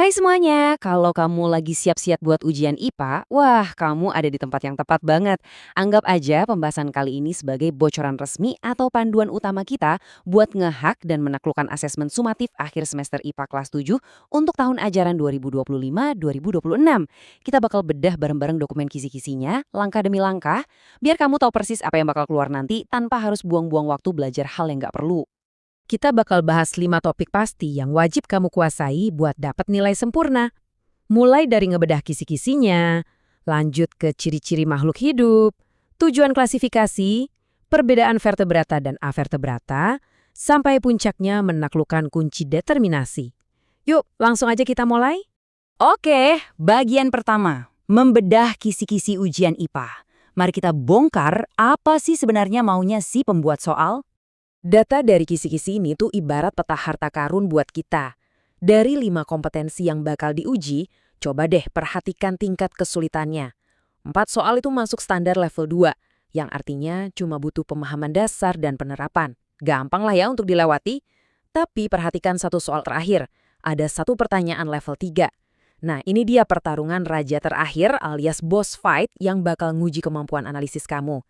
Hai semuanya, kalau kamu lagi siap-siap buat ujian IPA, wah kamu ada di tempat yang tepat banget. Anggap aja pembahasan kali ini sebagai bocoran resmi atau panduan utama kita buat ngehack dan menaklukkan asesmen sumatif akhir semester IPA kelas 7 untuk tahun ajaran 2025-2026. Kita bakal bedah bareng-bareng dokumen kisi-kisinya, langkah demi langkah, biar kamu tahu persis apa yang bakal keluar nanti tanpa harus buang-buang waktu belajar hal yang nggak perlu. Kita bakal bahas 5 topik pasti yang wajib kamu kuasai buat dapat nilai sempurna. Mulai dari ngebedah kisi-kisinya, lanjut ke ciri-ciri makhluk hidup, tujuan klasifikasi, perbedaan vertebrata dan avertebrata, sampai puncaknya menaklukkan kunci determinasi. Yuk, langsung aja kita mulai. Oke, bagian pertama, membedah kisi-kisi ujian IPA. Mari kita bongkar apa sih sebenarnya maunya si pembuat soal? Data dari kisi-kisi ini tuh ibarat peta harta karun buat kita. Dari 5 kompetensi yang bakal diuji, coba deh perhatikan tingkat kesulitannya. 4 soal itu masuk standar level 2, yang artinya cuma butuh pemahaman dasar dan penerapan. Gampang lah ya untuk dilewati. Tapi perhatikan satu soal terakhir, ada satu pertanyaan level 3. Nah, ini dia pertarungan raja terakhir alias boss fight yang bakal nguji kemampuan analisis kamu.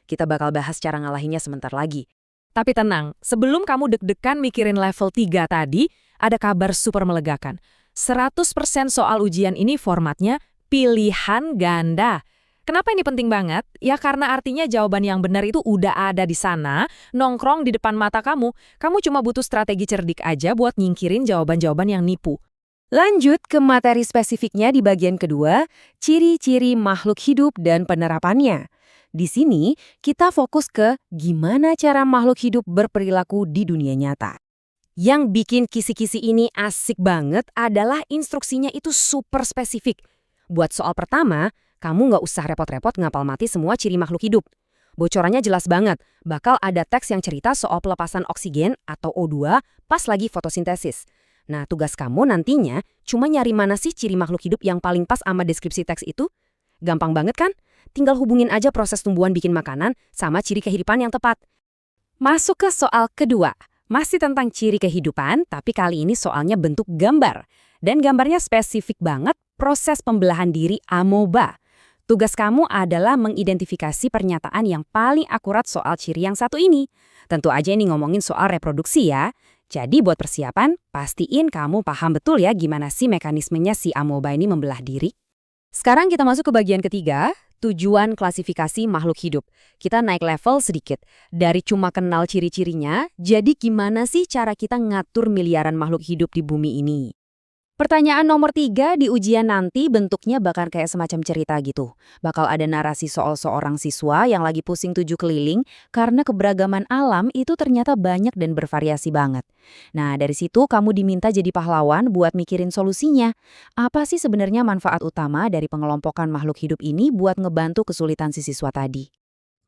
Kita bakal bahas cara ngalahinnya sebentar lagi. Tapi tenang, sebelum kamu deg-degan mikirin level 3 tadi, ada kabar super melegakan. 100% soal ujian ini formatnya pilihan ganda. Kenapa ini penting banget? Ya karena artinya jawaban yang benar itu udah ada di sana, nongkrong di depan mata kamu. Kamu cuma butuh strategi cerdik aja buat nyingkirin jawaban-jawaban yang nipu. Lanjut ke materi spesifiknya di bagian kedua, ciri-ciri makhluk hidup dan penerapannya. Di sini, kita fokus ke gimana cara makhluk hidup berperilaku di dunia nyata. Yang bikin kisi-kisi ini asik banget adalah instruksinya itu super spesifik. Buat soal pertama, kamu nggak usah repot-repot ngapal mati semua ciri makhluk hidup. Bocorannya jelas banget, bakal ada teks yang cerita soal pelepasan oksigen atau O2 pas lagi fotosintesis. Nah, tugas kamu nantinya cuma nyari mana sih ciri makhluk hidup yang paling pas sama deskripsi teks itu. Gampang banget kan? Tinggal hubungin aja proses tumbuhan bikin makanan sama ciri kehidupan yang tepat. Masuk ke soal kedua. Masih tentang ciri kehidupan, tapi kali ini soalnya bentuk gambar. Dan gambarnya spesifik banget proses pembelahan diri amoeba. Tugas kamu adalah mengidentifikasi pernyataan yang paling akurat soal ciri yang satu ini. Tentu aja ini ngomongin soal reproduksi ya. Jadi buat persiapan, pastiin kamu paham betul ya gimana sih mekanismenya si amoeba ini membelah diri. Sekarang kita masuk ke bagian ketiga, tujuan klasifikasi makhluk hidup. Kita naik level sedikit. Dari cuma kenal ciri-cirinya, jadi gimana sih cara kita ngatur miliaran makhluk hidup di bumi ini? Pertanyaan nomor 3 di ujian nanti bentuknya bakal kayak semacam cerita gitu. Bakal ada narasi soal seorang siswa yang lagi pusing 7 keliling karena keberagaman alam itu ternyata banyak dan bervariasi banget. Nah, dari situ kamu diminta jadi pahlawan buat mikirin solusinya. Apa sih sebenarnya manfaat utama dari pengelompokan makhluk hidup ini buat ngebantu kesulitan si siswa tadi?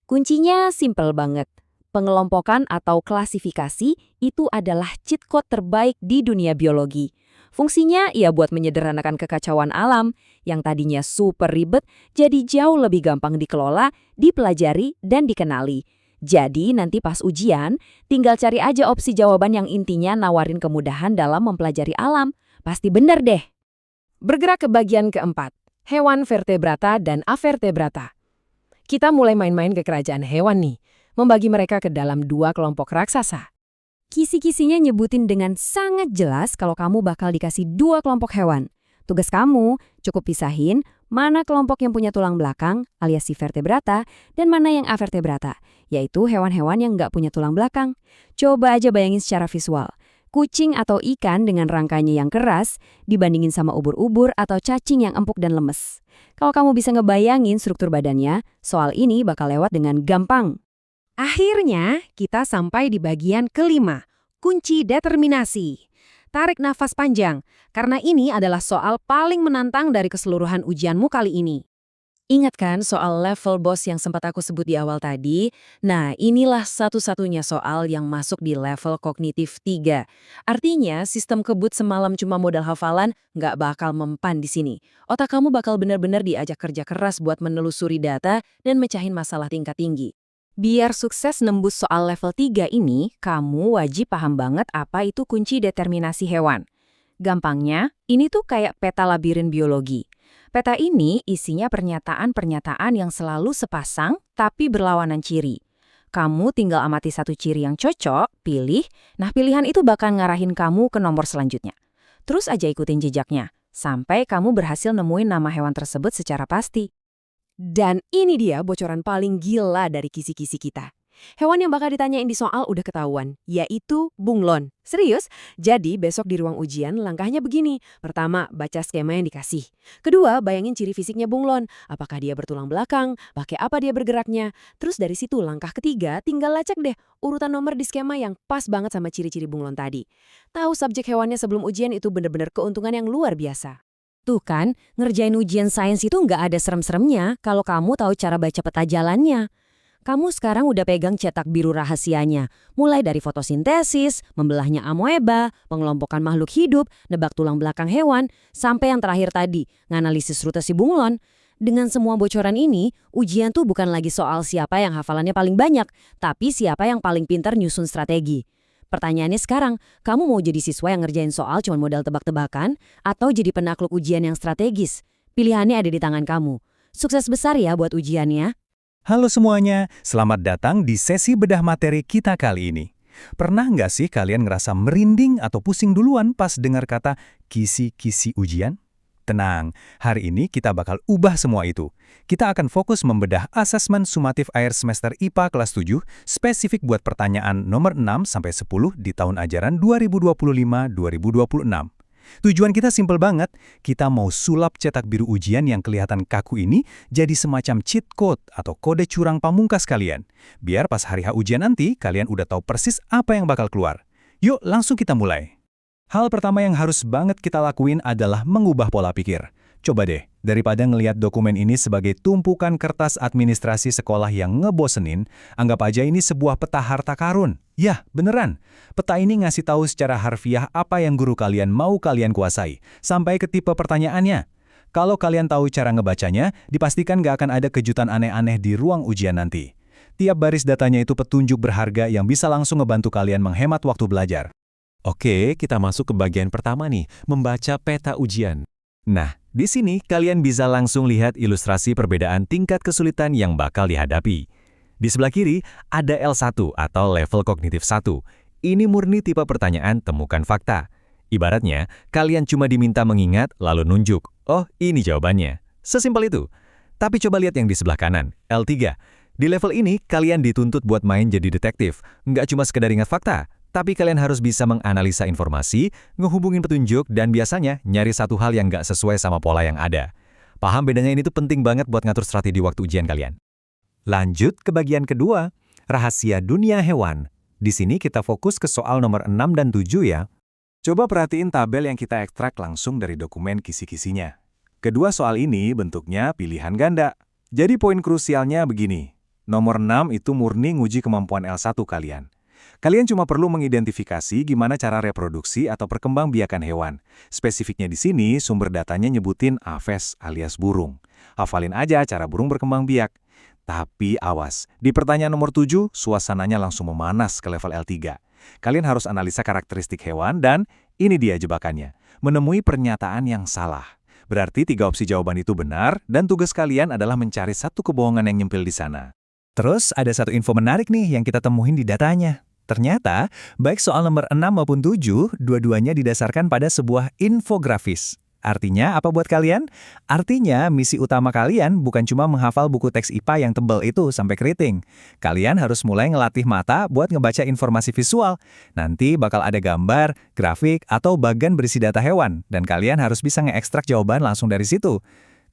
Kuncinya simple banget. Pengelompokan atau klasifikasi itu adalah cheat code terbaik di dunia biologi. Fungsinya ya buat menyederhanakan kekacauan alam yang tadinya super ribet jadi jauh lebih gampang dikelola, dipelajari, dan dikenali. Jadi nanti pas ujian, tinggal cari aja opsi jawaban yang intinya nawarin kemudahan dalam mempelajari alam. Pasti bener deh. Bergerak ke bagian keempat, hewan vertebrata dan avertebrata. Kita mulai main-main ke kerajaan hewan nih, membagi mereka ke dalam 2 kelompok raksasa. Kisi-kisinya nyebutin dengan sangat jelas kalau kamu bakal dikasih 2 kelompok hewan. Tugas kamu cukup pisahin mana kelompok yang punya tulang belakang alias si vertebrata dan mana yang avertebrata, yaitu hewan-hewan yang nggak punya tulang belakang. Coba aja bayangin secara visual. Kucing atau ikan dengan rangkanya yang keras dibandingin sama ubur-ubur atau cacing yang empuk dan lemes. Kalau kamu bisa ngebayangin struktur badannya, soal ini bakal lewat dengan gampang. Akhirnya, kita sampai di bagian kelima, kunci determinasi. Tarik nafas panjang, karena ini adalah soal paling menantang dari keseluruhan ujianmu kali ini. Ingat kan soal level boss yang sempat aku sebut di awal tadi? Nah, inilah satu-satunya soal yang masuk di level kognitif 3. Artinya, sistem kebut semalam cuma modal hafalan nggak bakal mempan di sini. Otak kamu bakal benar-benar diajak kerja keras buat menelusuri data dan mecahin masalah tingkat tinggi. Biar sukses nembus soal level 3 ini, kamu wajib paham banget apa itu kunci determinasi hewan. Gampangnya, ini tuh kayak peta labirin biologi. Peta ini isinya pernyataan-pernyataan yang selalu sepasang tapi berlawanan ciri. Kamu tinggal amati satu ciri yang cocok, pilih, nah pilihan itu bakal ngarahin kamu ke nomor selanjutnya. Terus aja ikutin jejaknya, sampai kamu berhasil nemuin nama hewan tersebut secara pasti. Dan ini dia bocoran paling gila dari kisi-kisi kita. Hewan yang bakal ditanyain di soal udah ketahuan, yaitu bunglon. Serius? Jadi besok di ruang ujian langkahnya begini. Pertama, baca skema yang dikasih. Kedua, bayangin ciri fisiknya bunglon. Apakah dia bertulang belakang? Pakai apa dia bergeraknya? Terus dari situ langkah ketiga, tinggal lacak deh urutan nomor di skema yang pas banget sama ciri-ciri bunglon tadi. Tahu subjek hewannya sebelum ujian itu bener-bener keuntungan yang luar biasa. Tuh kan, ngerjain ujian sains itu nggak ada serem-seremnya kalau kamu tahu cara baca peta jalannya. Kamu sekarang udah pegang cetak biru rahasianya, mulai dari fotosintesis, membelahnya amoeba, pengelompokan makhluk hidup, nebak tulang belakang hewan, sampai yang terakhir tadi, nganalisis rute si bunglon. Dengan semua bocoran ini, ujian tuh bukan lagi soal siapa yang hafalannya paling banyak, tapi siapa yang paling pintar nyusun strategi. Pertanyaannya sekarang, kamu mau jadi siswa yang ngerjain soal cuma modal tebak-tebakan, atau jadi penakluk ujian yang strategis? Pilihannya ada di tangan kamu. Sukses besar ya buat ujiannya. Halo semuanya, selamat datang di sesi bedah materi kita kali ini. Pernah nggak sih kalian ngerasa merinding atau pusing duluan pas dengar kata kisi-kisi ujian? Tenang, hari ini kita bakal ubah semua itu. Kita akan fokus membedah asesmen sumatif akhir semester IPA kelas 7, spesifik buat pertanyaan nomor 6-10 di tahun ajaran 2025-2026. Tujuan kita simpel banget, kita mau sulap cetak biru ujian yang kelihatan kaku ini jadi semacam cheat code atau kode curang pamungkas kalian. Biar pas hari H ujian nanti, kalian udah tahu persis apa yang bakal keluar. Yuk, langsung kita mulai. Hal pertama yang harus banget kita lakuin adalah mengubah pola pikir. Coba deh, daripada ngelihat dokumen ini sebagai tumpukan kertas administrasi sekolah yang ngebosenin, anggap aja ini sebuah peta harta karun. Yah, beneran. Peta ini ngasih tahu secara harfiah apa yang guru kalian mau kalian kuasai, sampai ke tipe pertanyaannya. Kalau kalian tahu cara ngebacanya, dipastikan nggak akan ada kejutan aneh-aneh di ruang ujian nanti. Tiap baris datanya itu petunjuk berharga yang bisa langsung ngebantu kalian menghemat waktu belajar. Oke, kita masuk ke bagian pertama nih, membaca peta ujian. Nah, di sini kalian bisa langsung lihat ilustrasi perbedaan tingkat kesulitan yang bakal dihadapi. Di sebelah kiri, ada L1 atau level kognitif 1. Ini murni tipe pertanyaan temukan fakta. Ibaratnya, kalian cuma diminta mengingat lalu nunjuk. Oh, ini jawabannya. Sesimpel itu. Tapi coba lihat yang di sebelah kanan, L3. Di level ini, kalian dituntut buat main jadi detektif. Nggak cuma sekedar ingat fakta, tapi kalian harus bisa menganalisa informasi, ngehubungin petunjuk, dan biasanya nyari satu hal yang nggak sesuai sama pola yang ada. Paham bedanya ini tuh penting banget buat ngatur strategi waktu ujian kalian. Lanjut ke bagian kedua, rahasia dunia hewan. Di sini kita fokus ke soal nomor 6 dan 7 ya. Coba perhatiin tabel yang kita ekstrak langsung dari dokumen kisi-kisinya. Kedua soal ini bentuknya pilihan ganda. Jadi poin krusialnya begini. Nomor 6 itu murni nguji kemampuan L1 kalian. Kalian cuma perlu mengidentifikasi gimana cara reproduksi atau perkembangbiakan hewan. Spesifiknya di sini, sumber datanya nyebutin aves alias burung. Hafalin aja cara burung berkembang biak. Tapi awas, di pertanyaan nomor 7, suasananya langsung memanas ke level L3. Kalian harus analisa karakteristik hewan dan ini dia jebakannya. Menemui pernyataan yang salah. Berarti 3 opsi jawaban itu benar dan tugas kalian adalah mencari satu kebohongan yang nyempil di sana. Terus ada satu info menarik nih yang kita temuin di datanya. Ternyata, baik soal nomor 6 maupun 7, dua-duanya didasarkan pada sebuah infografis. Artinya apa buat kalian? Artinya misi utama kalian bukan cuma menghafal buku teks IPA yang tebal itu sampai keriting. Kalian harus mulai ngelatih mata buat ngebaca informasi visual. Nanti bakal ada gambar, grafik, atau bagan berisi data hewan. Dan kalian harus bisa ngeekstrak jawaban langsung dari situ.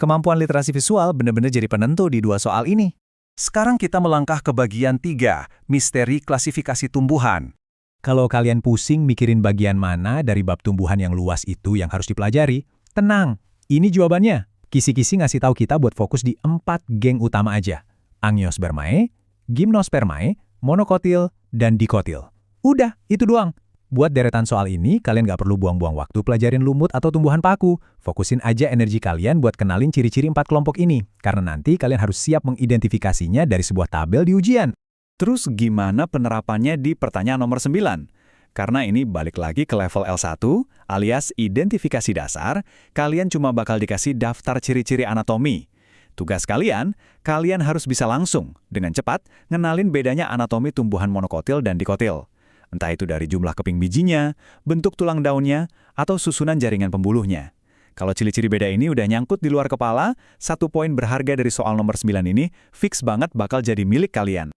Kemampuan literasi visual benar-benar jadi penentu di 2 soal ini. Sekarang kita melangkah ke bagian 3, misteri klasifikasi tumbuhan. Kalau kalian pusing mikirin bagian mana dari bab tumbuhan yang luas itu yang harus dipelajari, tenang, ini jawabannya. Kisi-kisi ngasih tahu kita buat fokus di 4 geng utama aja. Angiospermae, Gymnospermae, Monokotil, dan Dikotil. Udah, itu doang. Buat deretan soal ini, kalian nggak perlu buang-buang waktu pelajarin lumut atau tumbuhan paku. Fokusin aja energi kalian buat kenalin ciri-ciri 4 kelompok ini. Karena nanti kalian harus siap mengidentifikasinya dari sebuah tabel di ujian. Terus gimana penerapannya di pertanyaan nomor 9? Karena ini balik lagi ke level L1, alias identifikasi dasar, kalian cuma bakal dikasih daftar ciri-ciri anatomi. Tugas kalian harus bisa langsung, dengan cepat, ngenalin bedanya anatomi tumbuhan monokotil dan dikotil. Entah itu dari jumlah keping bijinya, bentuk tulang daunnya, atau susunan jaringan pembuluhnya. Kalau ciri-ciri beda ini udah nyangkut di luar kepala, 1 poin berharga dari soal nomor 9 ini fix banget bakal jadi milik kalian.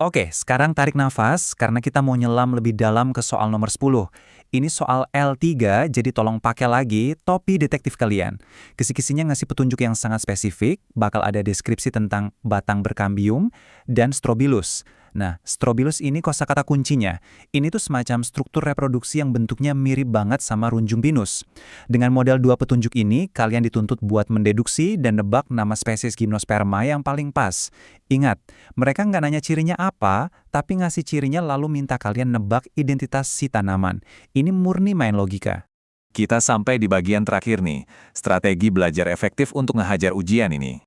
Oke, sekarang tarik nafas karena kita mau nyelam lebih dalam ke soal nomor 10. Ini soal L3, jadi tolong pakai lagi topi detektif kalian. Kisi-kisinya ngasih petunjuk yang sangat spesifik, bakal ada deskripsi tentang batang berkambium dan strobilus. Nah, strobilus ini kosakata kuncinya. Ini tuh semacam struktur reproduksi yang bentuknya mirip banget sama runjung pinus. Dengan model 2 petunjuk ini, kalian dituntut buat mendeduksi dan nebak nama spesies gimnosperma yang paling pas. Ingat, mereka nggak nanya cirinya apa, tapi ngasih cirinya lalu minta kalian nebak identitas si tanaman. Ini murni main logika. Kita sampai di bagian terakhir nih, strategi belajar efektif untuk ngehajar ujian ini.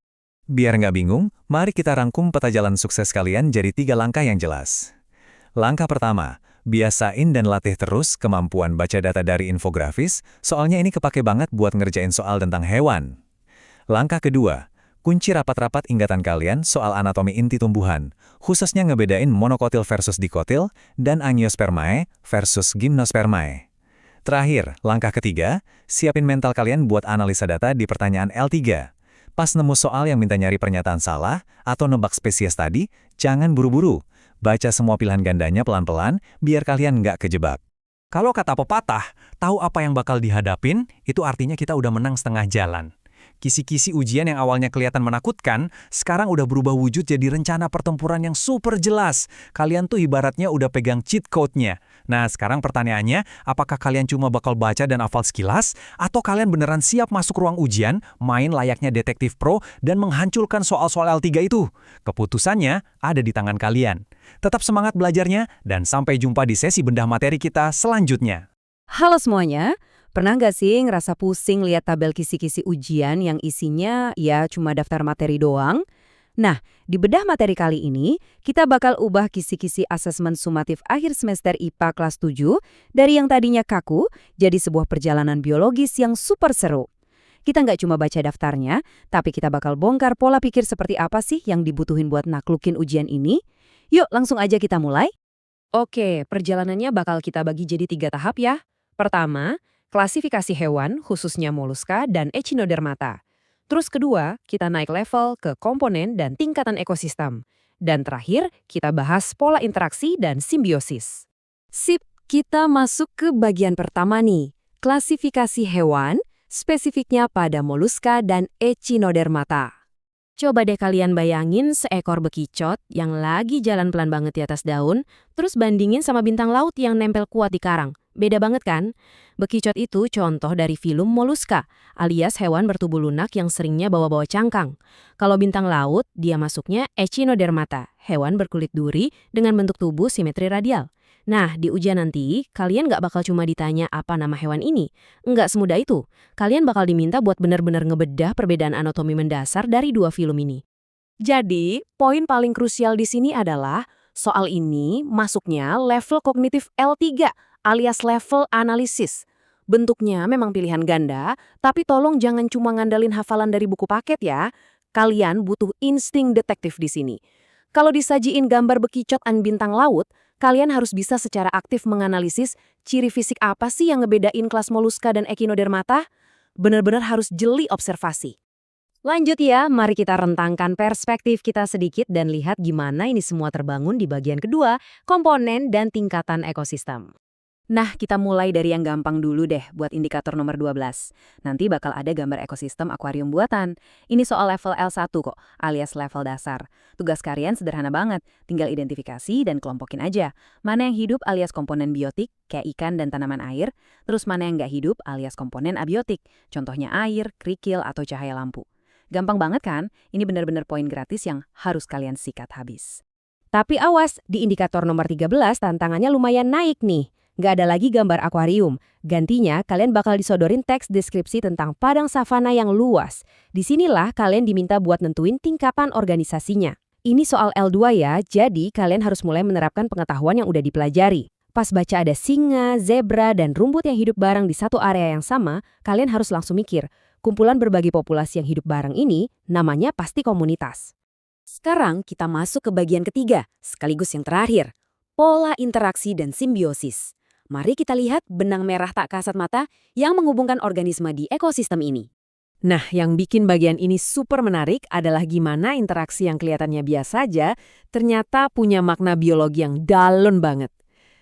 Biar nggak bingung, mari kita rangkum peta jalan sukses kalian jadi 3 langkah yang jelas. Langkah pertama, biasain dan latih terus kemampuan baca data dari infografis, soalnya ini kepake banget buat ngerjain soal tentang hewan. Langkah kedua, kunci rapat-rapat ingatan kalian soal anatomi inti tumbuhan, khususnya ngebedain monokotil versus dikotil dan angiospermae versus gymnospermae. Terakhir, langkah ketiga, siapin mental kalian buat analisa data di pertanyaan L3. Pas nemu soal yang minta nyari pernyataan salah atau nebak spesies tadi, jangan buru-buru. Baca semua pilihan gandanya pelan-pelan, biar kalian nggak kejebak. Kalau kata pepatah, tahu apa yang bakal dihadapin, itu artinya kita udah menang setengah jalan. Kisi-kisi ujian yang awalnya kelihatan menakutkan, sekarang udah berubah wujud jadi rencana pertempuran yang super jelas. Kalian tuh ibaratnya udah pegang cheat code-nya. Nah, sekarang pertanyaannya, apakah kalian cuma bakal baca dan hafal sekilas, atau kalian beneran siap masuk ruang ujian, main layaknya detektif pro, dan menghancurkan soal-soal L3 itu? Keputusannya ada di tangan kalian. Tetap semangat belajarnya, dan sampai jumpa di sesi bedah materi kita selanjutnya. Halo semuanya, pernah nggak sih ngerasa pusing lihat tabel kisi-kisi ujian yang isinya ya cuma daftar materi doang? Nah, di bedah materi kali ini, kita bakal ubah kisi-kisi asesmen sumatif akhir semester IPA kelas 7 dari yang tadinya kaku jadi sebuah perjalanan biologis yang super seru. Kita nggak cuma baca daftarnya, tapi kita bakal bongkar pola pikir seperti apa sih yang dibutuhin buat naklukin ujian ini. Yuk, langsung aja kita mulai. Oke, perjalanannya bakal kita bagi jadi 3 tahap ya. Pertama, klasifikasi hewan, khususnya moluska dan echinodermata. Terus kedua, kita naik level ke komponen dan tingkatan ekosistem. Dan terakhir, kita bahas pola interaksi dan simbiosis. Sip, kita masuk ke bagian pertama nih. Klasifikasi hewan, spesifiknya pada moluska dan echinodermata. Coba deh kalian bayangin seekor bekicot yang lagi jalan pelan banget di atas daun, terus bandingin sama bintang laut yang nempel kuat di karang. Beda banget kan? Bekicot itu contoh dari filum moluska, alias hewan bertubuh lunak yang seringnya bawa-bawa cangkang. Kalau bintang laut, dia masuknya echinodermata, hewan berkulit duri dengan bentuk tubuh simetri radial. Nah, di ujian nanti, kalian nggak bakal cuma ditanya apa nama hewan ini. Nggak semudah itu. Kalian bakal diminta buat benar-benar ngebedah perbedaan anatomi mendasar dari 2 filum ini. Jadi, poin paling krusial di sini adalah soal ini masuknya level kognitif L3, alias level analisis. Bentuknya memang pilihan ganda, tapi tolong jangan cuma ngandalin hafalan dari buku paket ya. Kalian butuh insting detektif di sini. Kalau disajiin gambar bekicot an bintang laut, kalian harus bisa secara aktif menganalisis ciri fisik apa sih yang ngebedain kelas moluska dan echinodermata. Benar-benar harus jeli observasi. Lanjut ya, mari kita rentangkan perspektif kita sedikit dan lihat gimana ini semua terbangun di bagian kedua, komponen dan tingkatan ekosistem. Nah, kita mulai dari yang gampang dulu deh buat indikator nomor 12. Nanti bakal ada gambar ekosistem akuarium buatan. Ini soal level L1 kok, alias level dasar. Tugas kalian sederhana banget, tinggal identifikasi dan kelompokin aja. Mana yang hidup alias komponen biotik, kayak ikan dan tanaman air, terus mana yang nggak hidup alias komponen abiotik, contohnya air, kerikil, atau cahaya lampu. Gampang banget kan? Ini benar-benar poin gratis yang harus kalian sikat habis. Tapi awas, di indikator nomor 13 tantangannya lumayan naik nih. Nggak ada lagi gambar akuarium. Gantinya, kalian bakal disodorin teks deskripsi tentang padang savana yang luas. Disinilah kalian diminta buat nentuin tingkatan organisasinya. Ini soal L2 ya, jadi kalian harus mulai menerapkan pengetahuan yang udah dipelajari. Pas baca ada singa, zebra, dan rumput yang hidup bareng di satu area yang sama, kalian harus langsung mikir, kumpulan berbagai populasi yang hidup bareng ini namanya pasti komunitas. Sekarang kita masuk ke bagian ketiga, sekaligus yang terakhir, pola interaksi dan simbiosis. Mari kita lihat benang merah tak kasat mata yang menghubungkan organisme di ekosistem ini. Nah, yang bikin bagian ini super menarik adalah gimana interaksi yang kelihatannya biasa saja ternyata punya makna biologi yang dalam banget.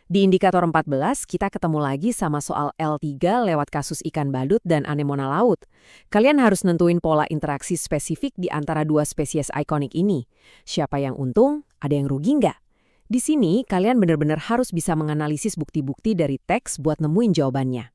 Di indikator 14, kita ketemu lagi sama soal L3 lewat kasus ikan badut dan anemona laut. Kalian harus nentuin pola interaksi spesifik di antara dua spesies ikonik ini. Siapa yang untung, ada yang rugi nggak? Di sini, kalian benar-benar harus bisa menganalisis bukti-bukti dari teks buat nemuin jawabannya.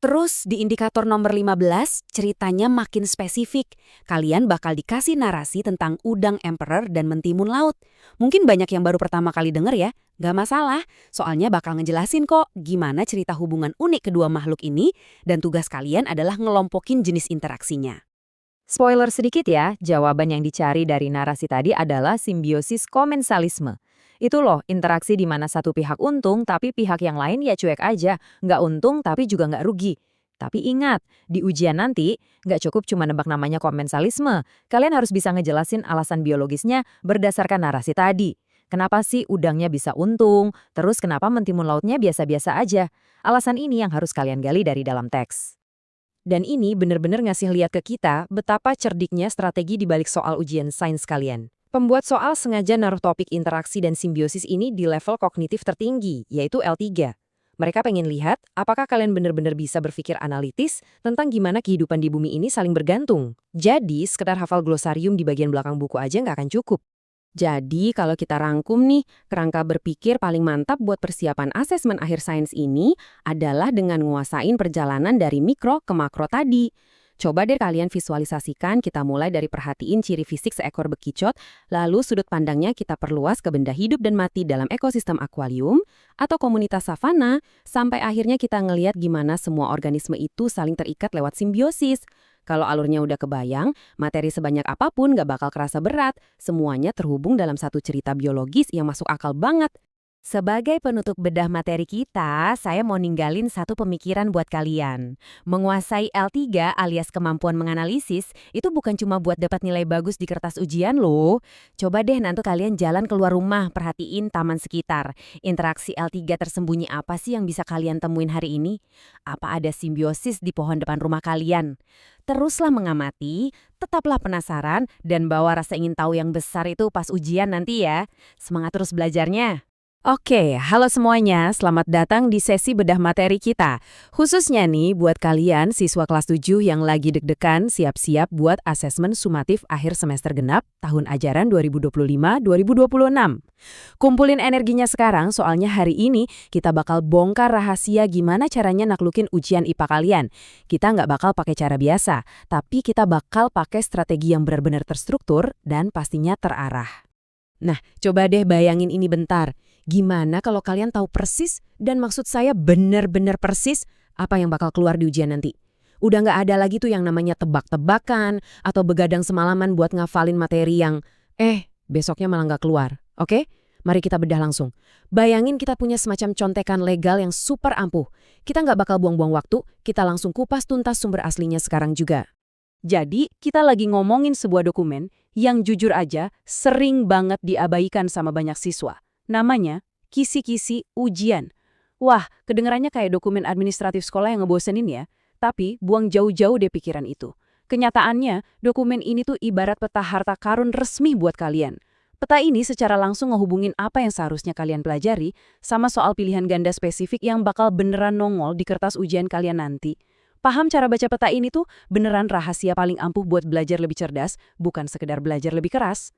Terus di indikator nomor 15, ceritanya makin spesifik. Kalian bakal dikasih narasi tentang udang emperor dan mentimun laut. Mungkin banyak yang baru pertama kali denger ya, gak masalah. Soalnya bakal ngejelasin kok gimana cerita hubungan unik kedua makhluk ini dan tugas kalian adalah ngelompokin jenis interaksinya. Spoiler sedikit ya, jawaban yang dicari dari narasi tadi adalah simbiosis komensalisme. Itu loh, interaksi di mana satu pihak untung tapi pihak yang lain ya cuek aja, nggak untung tapi juga nggak rugi. Tapi ingat, di ujian nanti, nggak cukup cuma nebak namanya komensalisme. Kalian harus bisa ngejelasin alasan biologisnya berdasarkan narasi tadi. Kenapa sih udangnya bisa untung, terus kenapa mentimun lautnya biasa-biasa aja? Alasan ini yang harus kalian gali dari dalam teks. Dan ini benar-benar ngasih lihat ke kita betapa cerdiknya strategi di balik soal ujian sains kalian. Pembuat soal sengaja naruh topik interaksi dan simbiosis ini di level kognitif tertinggi, yaitu L3. Mereka pengen lihat apakah kalian benar-benar bisa berpikir analitis tentang gimana kehidupan di bumi ini saling bergantung. Jadi, sekedar hafal glosarium di bagian belakang buku aja nggak akan cukup. Jadi, kalau kita rangkum nih, kerangka berpikir paling mantap buat persiapan asesmen akhir sains ini adalah dengan nguasain perjalanan dari mikro ke makro tadi. Coba deh kalian visualisasikan, kita mulai dari perhatiin ciri fisik seekor bekicot, lalu sudut pandangnya kita perluas ke benda hidup dan mati dalam ekosistem akuarium atau komunitas savana, sampai akhirnya kita ngeliat gimana semua organisme itu saling terikat lewat simbiosis. Kalau alurnya udah kebayang, materi sebanyak apapun gak bakal kerasa berat, semuanya terhubung dalam satu cerita biologis yang masuk akal banget. Sebagai penutup bedah materi kita, saya mau ninggalin satu pemikiran buat kalian. Menguasai L3 alias kemampuan menganalisis itu bukan cuma buat dapat nilai bagus di kertas ujian loh. Coba deh nanti kalian jalan keluar rumah, perhatiin taman sekitar. Interaksi L3 tersembunyi apa sih yang bisa kalian temuin hari ini? Apa ada simbiosis di pohon depan rumah kalian? Teruslah mengamati, tetaplah penasaran, dan bawa rasa ingin tahu yang besar itu pas ujian nanti ya. Semangat terus belajarnya! Oke, halo semuanya, selamat datang di sesi bedah materi kita. Khususnya nih buat kalian siswa kelas 7 yang lagi deg-degan siap-siap buat asesmen sumatif akhir semester genap tahun ajaran 2025-2026. Kumpulin energinya sekarang, soalnya hari ini kita bakal bongkar rahasia gimana caranya naklukin ujian IPA kalian. Kita nggak bakal pakai cara biasa, tapi kita bakal pakai strategi yang benar-benar terstruktur dan pastinya terarah. Nah, coba deh bayangin ini bentar. Gimana kalau kalian tahu persis, dan maksud saya benar-benar persis, apa yang bakal keluar di ujian nanti? Udah nggak ada lagi tuh yang namanya tebak-tebakan, atau begadang semalaman buat ngafalin materi yang, besoknya malah nggak keluar. Oke? Mari kita bedah langsung. Bayangin kita punya semacam contekan legal yang super ampuh. Kita nggak bakal buang-buang waktu, kita langsung kupas tuntas sumber aslinya sekarang juga. Jadi, kita lagi ngomongin sebuah dokumen yang jujur aja sering banget diabaikan sama banyak siswa. Namanya kisi-kisi ujian. Wah, kedengarannya kayak dokumen administratif sekolah yang ngebosenin ya. Tapi buang jauh-jauh deh pikiran itu. Kenyataannya, dokumen ini tuh ibarat peta harta karun resmi buat kalian. Peta ini secara langsung ngehubungin apa yang seharusnya kalian pelajari sama soal pilihan ganda spesifik yang bakal beneran nongol di kertas ujian kalian nanti. Paham cara baca peta ini tuh beneran rahasia paling ampuh buat belajar lebih cerdas, bukan sekedar belajar lebih keras.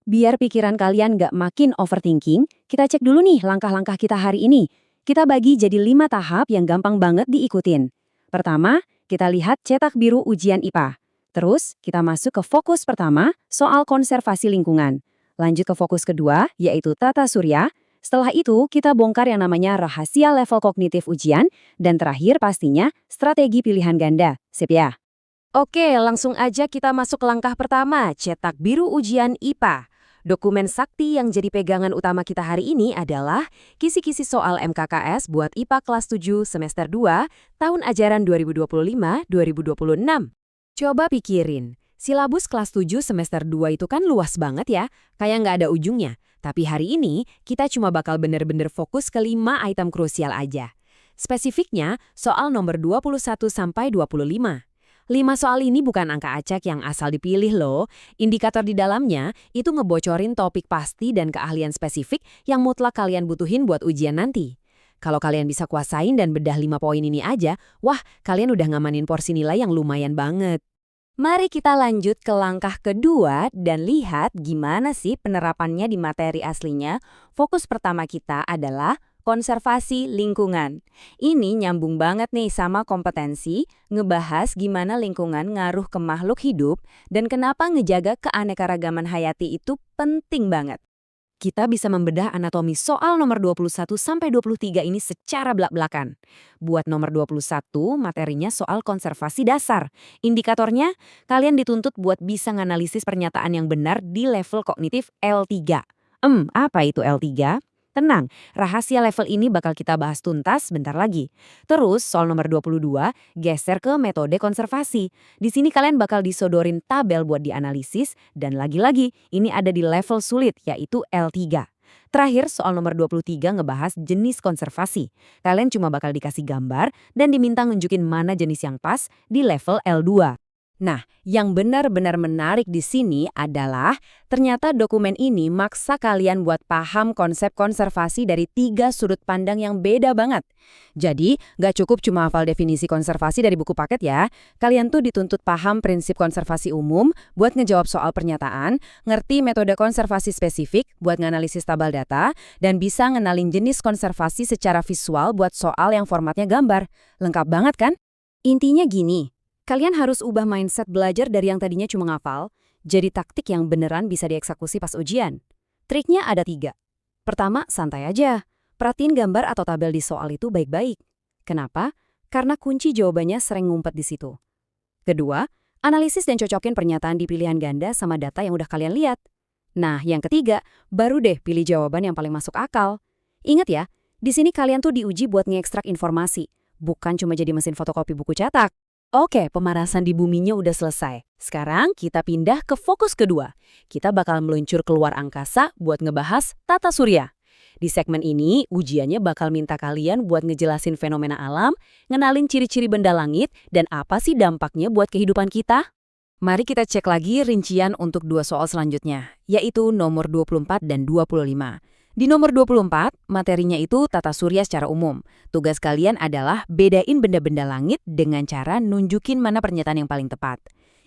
Biar pikiran kalian nggak makin overthinking, kita cek dulu nih langkah-langkah kita hari ini. Kita bagi jadi 5 tahap yang gampang banget diikutin. Pertama, kita lihat cetak biru ujian IPA. Terus, kita masuk ke fokus pertama, soal konservasi lingkungan. Lanjut ke fokus kedua, yaitu tata surya. Setelah itu, kita bongkar yang namanya rahasia level kognitif ujian. Dan terakhir pastinya, strategi pilihan ganda. Sip ya? Oke, langsung aja kita masuk ke langkah pertama, cetak biru ujian IPA. Dokumen sakti yang jadi pegangan utama kita hari ini adalah kisi-kisi soal MKKS buat IPA kelas 7 semester 2 tahun ajaran 2025-2026. Coba pikirin, silabus kelas 7 semester 2 itu kan luas banget ya, kayak nggak ada ujungnya. Tapi hari ini, kita cuma bakal bener-bener fokus ke 5 item krusial aja. Spesifiknya, soal nomor 21-25. 5 soal ini bukan angka acak yang asal dipilih loh. Indikator di dalamnya itu ngebocorin topik pasti dan keahlian spesifik yang mutlak kalian butuhin buat ujian nanti. Kalau kalian bisa kuasain dan bedah 5 poin ini aja, wah, kalian udah ngamanin porsi nilai yang lumayan banget. Mari kita lanjut ke langkah kedua dan lihat gimana sih penerapannya di materi aslinya. Fokus pertama kita adalah konservasi lingkungan. Ini nyambung banget nih sama kompetensi, ngebahas gimana lingkungan ngaruh ke makhluk hidup dan kenapa ngejaga keanekaragaman hayati itu penting banget. Kita bisa membedah anatomi soal nomor 21-23 ini secara belak-belakan. Buat nomor 21, materinya soal konservasi dasar. Indikatornya, kalian dituntut buat bisa nganalisis pernyataan yang benar di level kognitif L3. Apa itu L3? Tenang, rahasia level ini bakal kita bahas tuntas bentar lagi. Terus, soal nomor 22, geser ke metode konservasi. Di sini kalian bakal disodorin tabel buat dianalisis, dan lagi-lagi, ini ada di level sulit, yaitu L3. Terakhir, soal nomor 23 ngebahas jenis konservasi. Kalian cuma bakal dikasih gambar, dan diminta nunjukin mana jenis yang pas di level L2. Nah, yang benar-benar menarik di sini adalah ternyata dokumen ini maksa kalian buat paham konsep konservasi dari 3 sudut pandang yang beda banget. Jadi, nggak cukup cuma hafal definisi konservasi dari buku paket ya. Kalian tuh dituntut paham prinsip konservasi umum buat ngejawab soal pernyataan, ngerti metode konservasi spesifik buat nganalisis tabel data, dan bisa ngenalin jenis konservasi secara visual buat soal yang formatnya gambar. Lengkap banget kan? Intinya gini. Kalian harus ubah mindset belajar dari yang tadinya cuma ngafal, jadi taktik yang beneran bisa dieksekusi pas ujian. Triknya ada 3. Pertama, santai aja. Perhatiin gambar atau tabel di soal itu baik-baik. Kenapa? Karena kunci jawabannya sering ngumpet di situ. Kedua, analisis dan cocokin pernyataan di pilihan ganda sama data yang udah kalian lihat. Nah, yang ketiga, baru deh pilih jawaban yang paling masuk akal. Ingat ya, di sini kalian tuh diuji buat ngekstrak informasi, bukan cuma jadi mesin fotokopi buku cetak. Oke, pemanasan di buminya udah selesai. Sekarang kita pindah ke fokus kedua. Kita bakal meluncur keluar angkasa buat ngebahas tata surya. Di segmen ini, ujiannya bakal minta kalian buat ngejelasin fenomena alam, ngenalin ciri-ciri benda langit, dan apa sih dampaknya buat kehidupan kita. Mari kita cek lagi rincian untuk 2 soal selanjutnya, yaitu nomor 24 dan 25. Di nomor 24, materinya itu tata surya secara umum. Tugas kalian adalah bedain benda-benda langit dengan cara nunjukin mana pernyataan yang paling tepat.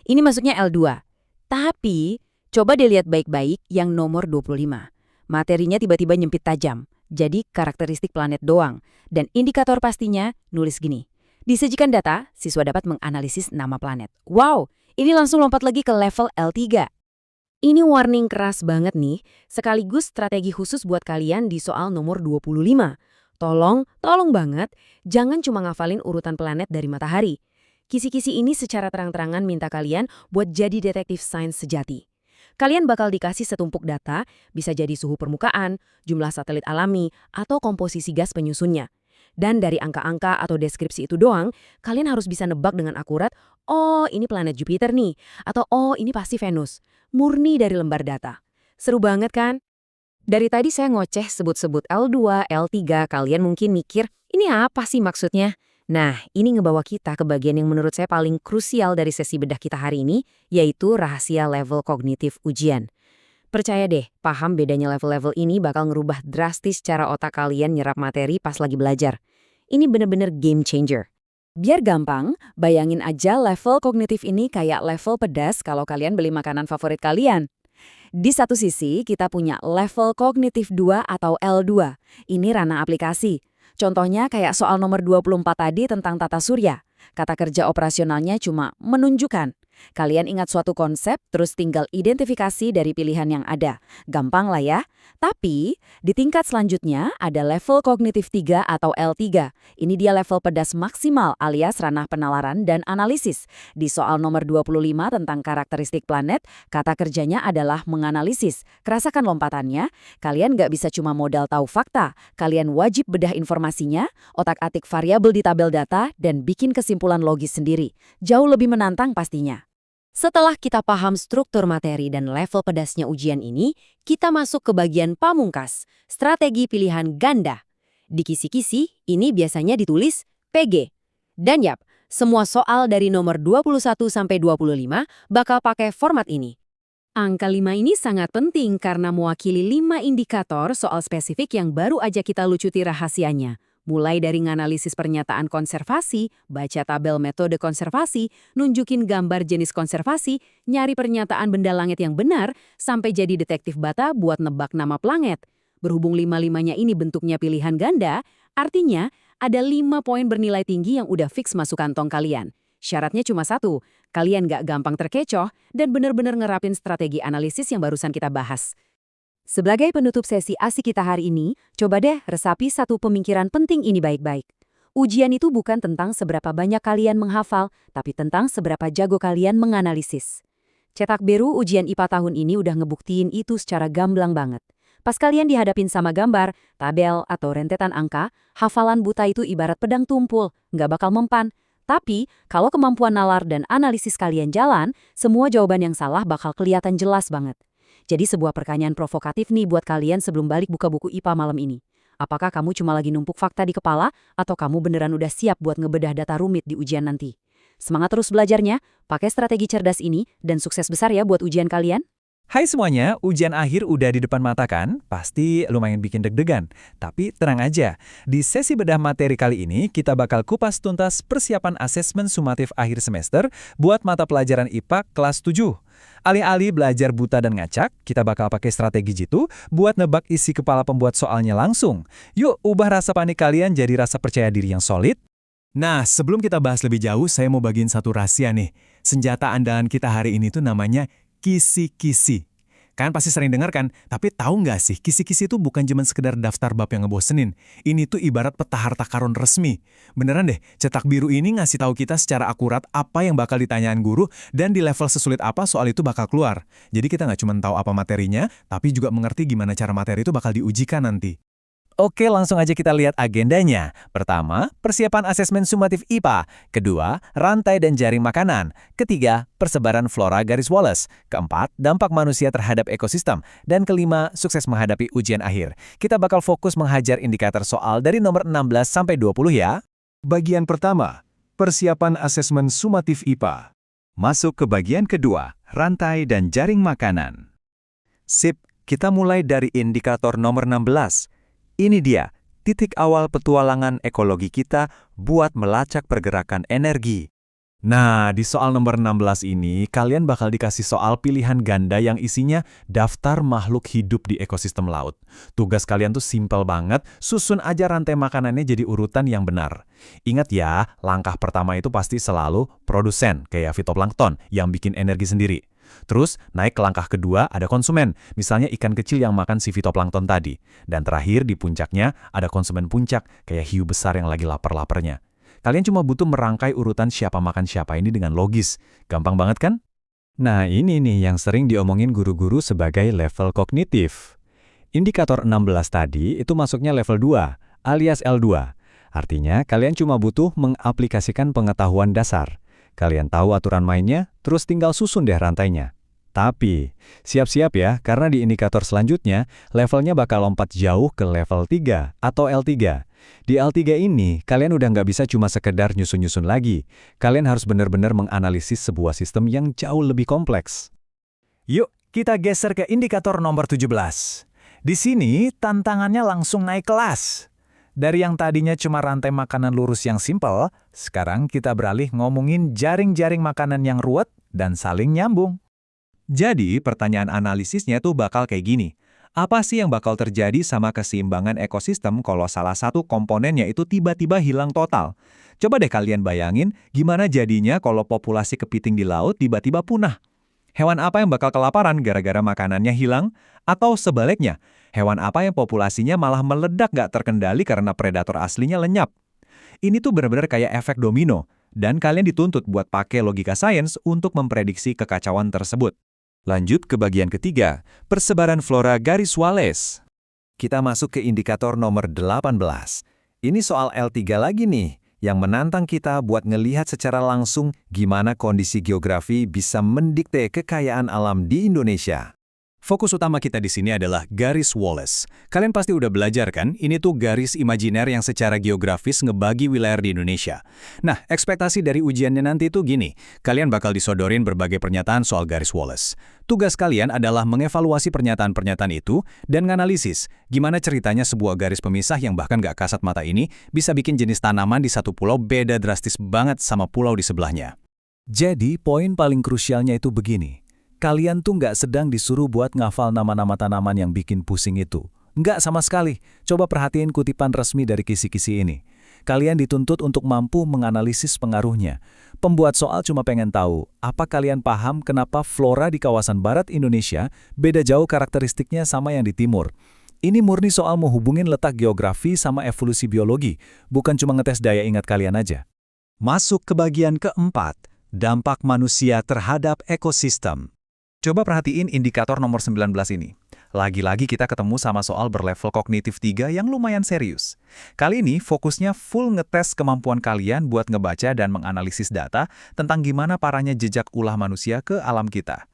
Ini masuknya L2. Tapi, coba dilihat baik-baik yang nomor 25. Materinya tiba-tiba nyempit tajam, jadi karakteristik planet doang. Dan indikator pastinya nulis gini. Disajikan data, siswa dapat menganalisis nama planet. Wow, ini langsung lompat lagi ke level L3. Ini warning keras banget nih, sekaligus strategi khusus buat kalian di soal nomor 25. Tolong banget, jangan cuma ngafalin urutan planet dari matahari. Kisi-kisi ini secara terang-terangan minta kalian buat jadi detektif sains sejati. Kalian bakal dikasih setumpuk data, bisa jadi suhu permukaan, jumlah satelit alami, atau komposisi gas penyusunnya. Dan dari angka-angka atau deskripsi itu doang, kalian harus bisa nebak dengan akurat, oh ini planet Jupiter nih, atau oh ini pasti Venus. Murni dari lembar data. Seru banget kan? Dari tadi saya ngoceh sebut-sebut L2, L3, kalian mungkin mikir, ini apa sih maksudnya? Nah, ini ngebawa kita ke bagian yang menurut saya paling krusial dari sesi bedah kita hari ini, yaitu rahasia level kognitif ujian. Percaya deh, paham bedanya level-level ini bakal ngerubah drastis cara otak kalian nyerap materi pas lagi belajar. Ini bener-bener game changer. Biar gampang, bayangin aja level kognitif ini kayak level pedas kalau kalian beli makanan favorit kalian. Di satu sisi, kita punya level kognitif 2 atau L2. Ini ranah aplikasi. Contohnya kayak soal nomor 24 tadi tentang tata surya. Kata kerja operasionalnya cuma menunjukkan. Kalian ingat suatu konsep, terus tinggal identifikasi dari pilihan yang ada. Gampang lah ya. Tapi, di tingkat selanjutnya ada level kognitif 3 atau L3. Ini dia level pedas maksimal alias ranah penalaran dan analisis. Di soal nomor 25 tentang karakteristik planet, kata kerjanya adalah menganalisis. Kerasakan lompatannya, kalian nggak bisa cuma modal tahu fakta. Kalian wajib bedah informasinya, otak-atik variabel di tabel data, dan bikin kesimpulan logis sendiri. Jauh lebih menantang pastinya. Setelah kita paham struktur materi dan level pedasnya ujian ini, kita masuk ke bagian pamungkas, strategi pilihan ganda. Di kisi-kisi, ini biasanya ditulis PG. Dan yap, semua soal dari nomor 21 sampai 25 bakal pakai format ini. Angka 5 ini sangat penting karena mewakili 5 indikator soal spesifik yang baru aja kita lucuti rahasianya. Mulai dari nganalisis pernyataan konservasi, baca tabel metode konservasi, nunjukin gambar jenis konservasi, nyari pernyataan benda langit yang benar, sampai jadi detektif bata buat nebak nama planet. Berhubung 5-5-nya ini bentuknya pilihan ganda, artinya ada 5 poin bernilai tinggi yang udah fix masuk kantong kalian. Syaratnya cuma satu, kalian gak gampang terkecoh dan bener-bener ngerapin strategi analisis yang barusan kita bahas. Sebagai penutup sesi asik kita hari ini, coba deh resapi satu pemikiran penting ini baik-baik. Ujian itu bukan tentang seberapa banyak kalian menghafal, tapi tentang seberapa jago kalian menganalisis. Cetak biru ujian IPA tahun ini udah ngebuktiin itu secara gamblang banget. Pas kalian dihadapin sama gambar, tabel, atau rentetan angka, hafalan buta itu ibarat pedang tumpul, nggak bakal mempan. Tapi, kalau kemampuan nalar dan analisis kalian jalan, semua jawaban yang salah bakal kelihatan jelas banget. Jadi sebuah pertanyaan provokatif nih buat kalian sebelum balik buka buku IPA malam ini. Apakah kamu cuma lagi numpuk fakta di kepala, atau kamu beneran udah siap buat ngebedah data rumit di ujian nanti? Semangat terus belajarnya, pakai strategi cerdas ini, dan sukses besar ya buat ujian kalian. Hai semuanya, ujian akhir udah di depan mata kan? Pasti lumayan bikin deg-degan. Tapi tenang aja, di sesi bedah materi kali ini kita bakal kupas tuntas persiapan asesmen sumatif akhir semester buat mata pelajaran IPA kelas 7. Alih-alih belajar buta dan ngacak, kita bakal pakai strategi jitu buat nebak isi kepala pembuat soalnya langsung. Yuk, ubah rasa panik kalian jadi rasa percaya diri yang solid. Nah, sebelum kita bahas lebih jauh, saya mau bagiin satu rahasia nih. Senjata andalan kita hari ini tuh namanya kisi-kisi. Kan pasti sering dengar kan? Tapi tahu nggak sih, kisi-kisi itu bukan cuma sekedar daftar bab yang ngebosenin. Ini tuh ibarat peta harta karun resmi. Beneran deh, cetak biru ini ngasih tahu kita secara akurat apa yang bakal ditanyain guru dan di level sesulit apa soal itu bakal keluar. Jadi kita nggak cuma tahu apa materinya, tapi juga mengerti gimana cara materi itu bakal diujikan nanti. Oke, langsung aja kita lihat agendanya. Pertama, persiapan asesmen sumatif IPA. Kedua, rantai dan jaring makanan. Ketiga, persebaran flora garis Wallace. Keempat, dampak manusia terhadap ekosistem. Dan kelima, sukses menghadapi ujian akhir. Kita bakal fokus menghajar indikator soal dari nomor 16 sampai 20 ya. Bagian pertama, persiapan asesmen sumatif IPA. Masuk ke bagian kedua, rantai dan jaring makanan. Sip, kita mulai dari indikator nomor 16. Ini dia, titik awal petualangan ekologi kita buat melacak pergerakan energi. Nah, di soal nomor 16 ini, kalian bakal dikasih soal pilihan ganda yang isinya daftar makhluk hidup di ekosistem laut. Tugas kalian tuh simpel banget, susun aja rantai makanannya jadi urutan yang benar. Ingat ya, langkah pertama itu pasti selalu produsen, kayak fitoplankton, yang bikin energi sendiri. Terus, naik ke langkah kedua ada konsumen, misalnya ikan kecil yang makan si fitoplankton tadi. Dan terakhir, di puncaknya ada konsumen puncak, kayak hiu besar yang lagi lapar-laparnya. Kalian cuma butuh merangkai urutan siapa makan siapa ini dengan logis. Gampang banget kan? Nah, ini nih yang sering diomongin guru-guru sebagai level kognitif. Indikator 16 tadi itu masuknya level 2, alias L2. Artinya, kalian cuma butuh mengaplikasikan pengetahuan dasar. Kalian tahu aturan mainnya, terus tinggal susun deh rantainya. Tapi, siap-siap ya, karena di indikator selanjutnya, levelnya bakal lompat jauh ke level 3 atau L3. Di L3 ini, kalian udah nggak bisa cuma sekedar nyusun-nyusun lagi. Kalian harus benar-benar menganalisis sebuah sistem yang jauh lebih kompleks. Yuk, kita geser ke indikator nomor 17. Di sini, tantangannya langsung naik kelas. Dari yang tadinya cuma rantai makanan lurus yang simpel, sekarang kita beralih ngomongin jaring-jaring makanan yang ruwet dan saling nyambung. Jadi, pertanyaan analisisnya tuh bakal kayak gini. Apa sih yang bakal terjadi sama keseimbangan ekosistem kalau salah satu komponennya itu tiba-tiba hilang total? Coba deh kalian bayangin gimana jadinya kalau populasi kepiting di laut tiba-tiba punah. Hewan apa yang bakal kelaparan gara-gara makanannya hilang? Atau sebaliknya, hewan apa yang populasinya malah meledak nggak terkendali karena predator aslinya lenyap? Ini tuh benar-benar kayak efek domino, dan kalian dituntut buat pakai logika sains untuk memprediksi kekacauan tersebut. Lanjut ke bagian ketiga, persebaran flora garis Wallace. Kita masuk ke indikator nomor 18. Ini soal L3 lagi nih, yang menantang kita buat ngelihat secara langsung gimana kondisi geografi bisa mendikte kekayaan alam di Indonesia. Fokus utama kita di sini adalah garis Wallace. Kalian pasti udah belajar kan, ini tuh garis imajiner yang secara geografis ngebagi wilayah di Indonesia. Nah, ekspektasi dari ujiannya nanti itu gini, kalian bakal disodorin berbagai pernyataan soal garis Wallace. Tugas kalian adalah mengevaluasi pernyataan-pernyataan itu dan nganalisis gimana ceritanya sebuah garis pemisah yang bahkan gak kasat mata ini bisa bikin jenis tanaman di satu pulau beda drastis banget sama pulau di sebelahnya. Jadi, poin paling krusialnya itu begini. Kalian tuh nggak sedang disuruh buat ngafal nama-nama tanaman yang bikin pusing itu. Nggak sama sekali. Coba perhatiin kutipan resmi dari kisi-kisi ini. Kalian dituntut untuk mampu menganalisis pengaruhnya. Pembuat soal cuma pengen tahu, apa kalian paham kenapa flora di kawasan barat Indonesia beda jauh karakteristiknya sama yang di timur? Ini murni soal mau hubungin letak geografi sama evolusi biologi, bukan cuma ngetes daya ingat kalian aja. Masuk ke bagian keempat, dampak manusia terhadap ekosistem. Coba perhatiin indikator nomor 19 ini. Lagi-lagi kita ketemu sama soal berlevel kognitif 3 yang lumayan serius. Kali ini fokusnya full ngetes kemampuan kalian buat ngebaca dan menganalisis data tentang gimana parahnya jejak ulah manusia ke alam kita.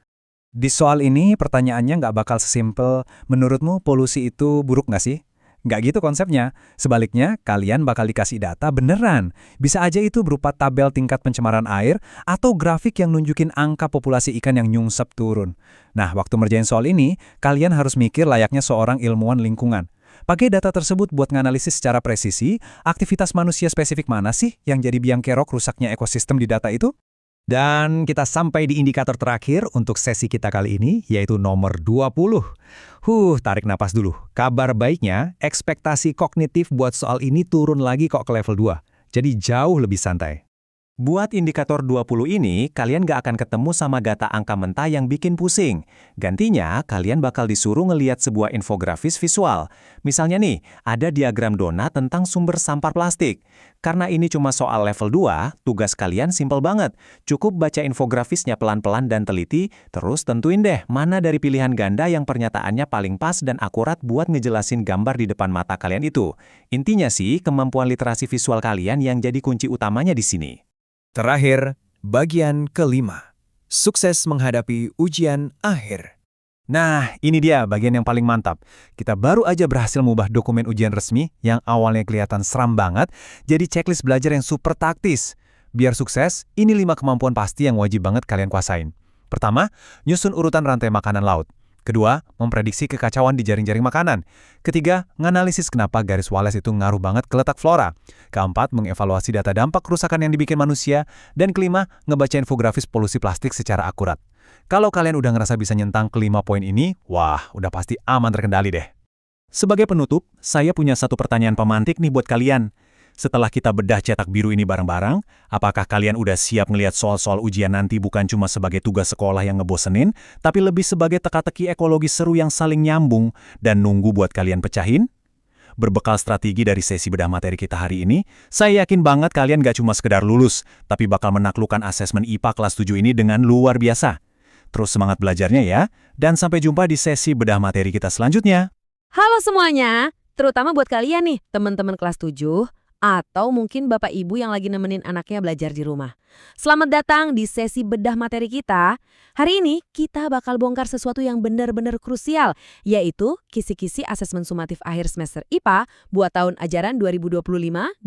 Di soal ini pertanyaannya nggak bakal sesimpel, menurutmu polusi itu buruk nggak sih? Nggak gitu konsepnya. Sebaliknya, kalian bakal dikasih data beneran. Bisa aja itu berupa tabel tingkat pencemaran air atau grafik yang nunjukin angka populasi ikan yang nyungsep turun. Nah, waktu ngerjain soal ini, kalian harus mikir layaknya seorang ilmuwan lingkungan. Pakai data tersebut buat nganalisis secara presisi, aktivitas manusia spesifik mana sih yang jadi biang kerok rusaknya ekosistem di data itu? Dan kita sampai di indikator terakhir untuk sesi kita kali ini, yaitu nomor 20. Tarik napas dulu. Kabar baiknya, ekspektasi kognitif buat soal ini turun lagi kok ke level 2. Jadi jauh lebih santai. Buat indikator 20 ini, kalian gak akan ketemu sama data angka mentah yang bikin pusing. Gantinya, kalian bakal disuruh ngeliat sebuah infografis visual. Misalnya nih, ada diagram donat tentang sumber sampah plastik. Karena ini cuma soal level 2, tugas kalian simpel banget. Cukup baca infografisnya pelan-pelan dan teliti, terus tentuin deh mana dari pilihan ganda yang pernyataannya paling pas dan akurat buat ngejelasin gambar di depan mata kalian itu. Intinya sih, kemampuan literasi visual kalian yang jadi kunci utamanya di sini. Terakhir, bagian kelima. Sukses menghadapi ujian akhir. Nah, ini dia bagian yang paling mantap. Kita baru aja berhasil mengubah dokumen ujian resmi yang awalnya kelihatan seram banget, jadi checklist belajar yang super taktis. Biar sukses, ini 5 kemampuan pasti yang wajib banget kalian kuasain. Pertama, nyusun urutan rantai makanan laut. Kedua, memprediksi kekacauan di jaring-jaring makanan. Ketiga, nganalisis kenapa garis Wallace itu ngaruh banget ke letak flora. Keempat, mengevaluasi data dampak kerusakan yang dibikin manusia. Dan kelima, ngebaca infografis polusi plastik secara akurat. Kalau kalian udah ngerasa bisa nyentang kelima poin ini, wah, udah pasti aman terkendali deh. Sebagai penutup, saya punya satu pertanyaan pemantik nih buat kalian. Setelah kita bedah cetak biru ini bareng-bareng, apakah kalian udah siap ngelihat soal-soal ujian nanti bukan cuma sebagai tugas sekolah yang ngebosenin, tapi lebih sebagai teka-teki ekologi seru yang saling nyambung dan nunggu buat kalian pecahin? Berbekal strategi dari sesi bedah materi kita hari ini, saya yakin banget kalian gak cuma sekedar lulus, tapi bakal menaklukkan asesmen IPA kelas 7 ini dengan luar biasa. Terus semangat belajarnya ya, dan sampai jumpa di sesi bedah materi kita selanjutnya. Halo semuanya, terutama buat kalian nih, teman-teman kelas 7, atau mungkin bapak ibu yang lagi nemenin anaknya belajar di rumah. Selamat datang di sesi bedah materi kita. Hari ini kita bakal bongkar sesuatu yang benar-benar krusial, yaitu kisi-kisi asesmen sumatif akhir semester IPA buat tahun ajaran 2025-2026.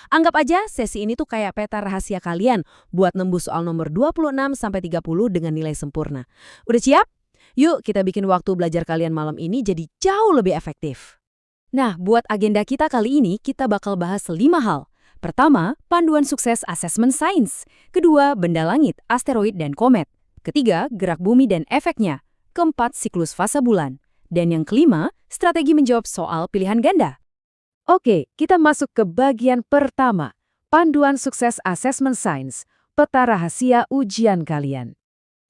Anggap aja sesi ini tuh kayak peta rahasia kalian buat nembus soal nomor 26-30 dengan nilai sempurna. Udah siap? Yuk kita bikin waktu belajar kalian malam ini jadi jauh lebih efektif. Nah, buat agenda kita kali ini, kita bakal bahas 5 hal. Pertama, panduan sukses asesmen sains. Kedua, benda langit, asteroid, dan komet. Ketiga, gerak bumi dan efeknya. Keempat, siklus fase bulan. Dan yang kelima, strategi menjawab soal pilihan ganda. Oke, kita masuk ke bagian pertama. Panduan Sukses Assessment Science, peta rahasia ujian kalian.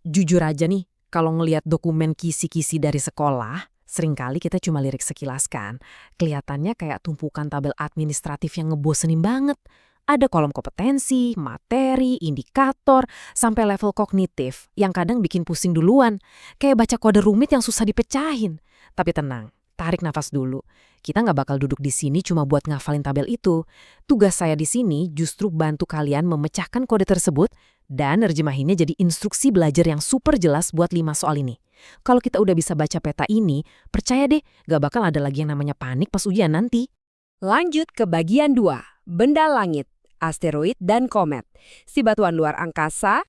Jujur aja nih, kalau ngelihat dokumen kisi-kisi dari sekolah, seringkali kita cuma lirik sekilas kan. Kelihatannya kayak tumpukan tabel administratif yang ngebosenin banget. Ada kolom kompetensi, materi, indikator, sampai level kognitif yang kadang bikin pusing duluan. Kayak baca kode rumit yang susah dipecahin. Tapi tenang, tarik nafas dulu. Kita nggak bakal duduk di sini cuma buat ngafalin tabel itu. Tugas saya di sini justru bantu kalian memecahkan kode tersebut dan nerjemahinnya jadi instruksi belajar yang super jelas buat 5 soal ini. Kalau kita udah bisa baca peta ini, percaya deh, nggak bakal ada lagi yang namanya panik pas ujian nanti. Lanjut ke bagian 2, benda langit, asteroid dan komet. Si batuan luar angkasa.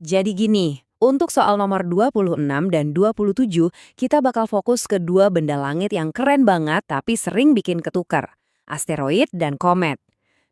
Jadi gini, untuk soal nomor 26 dan 27, kita bakal fokus ke 2 benda langit yang keren banget tapi sering bikin ketukar. Asteroid dan komet.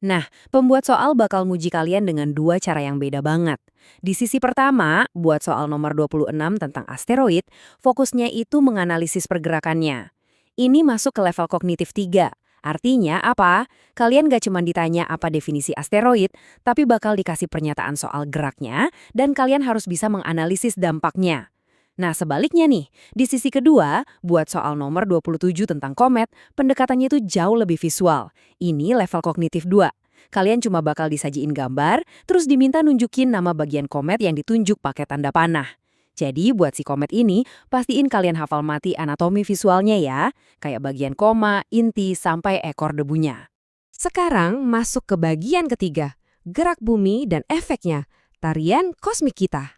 Nah, pembuat soal bakal muji kalian dengan 2 cara yang beda banget. Di sisi pertama, buat soal nomor 26 tentang asteroid, fokusnya itu menganalisis pergerakannya. Ini masuk ke level kognitif 3. Artinya apa? Kalian gak cuma ditanya apa definisi asteroid, tapi bakal dikasih pernyataan soal geraknya, dan kalian harus bisa menganalisis dampaknya. Nah, sebaliknya nih, di sisi kedua, buat soal nomor 27 tentang komet, pendekatannya itu jauh lebih visual. Ini level kognitif 2. Kalian cuma bakal disajiin gambar, terus diminta nunjukin nama bagian komet yang ditunjuk pakai tanda panah. Jadi, buat si komet ini, pastiin kalian hafal mati anatomi visualnya ya, kayak bagian koma, inti, sampai ekor debunya. Sekarang masuk ke bagian ketiga, gerak bumi dan efeknya, tarian kosmik kita.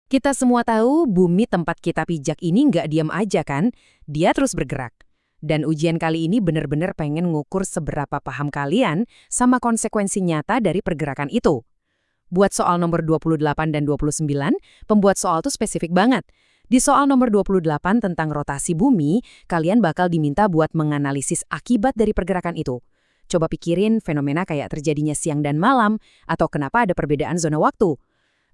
Kita semua tahu bumi tempat kita pijak ini nggak diam aja kan, dia terus bergerak. Dan ujian kali ini benar-benar pengen ngukur seberapa paham kalian sama konsekuensi nyata dari pergerakan itu. Buat soal nomor 28 dan 29, pembuat soal tuh spesifik banget. Di soal nomor 28 tentang rotasi bumi, kalian bakal diminta buat menganalisis akibat dari pergerakan itu. Coba pikirin fenomena kayak terjadinya siang dan malam, atau kenapa ada perbedaan zona waktu.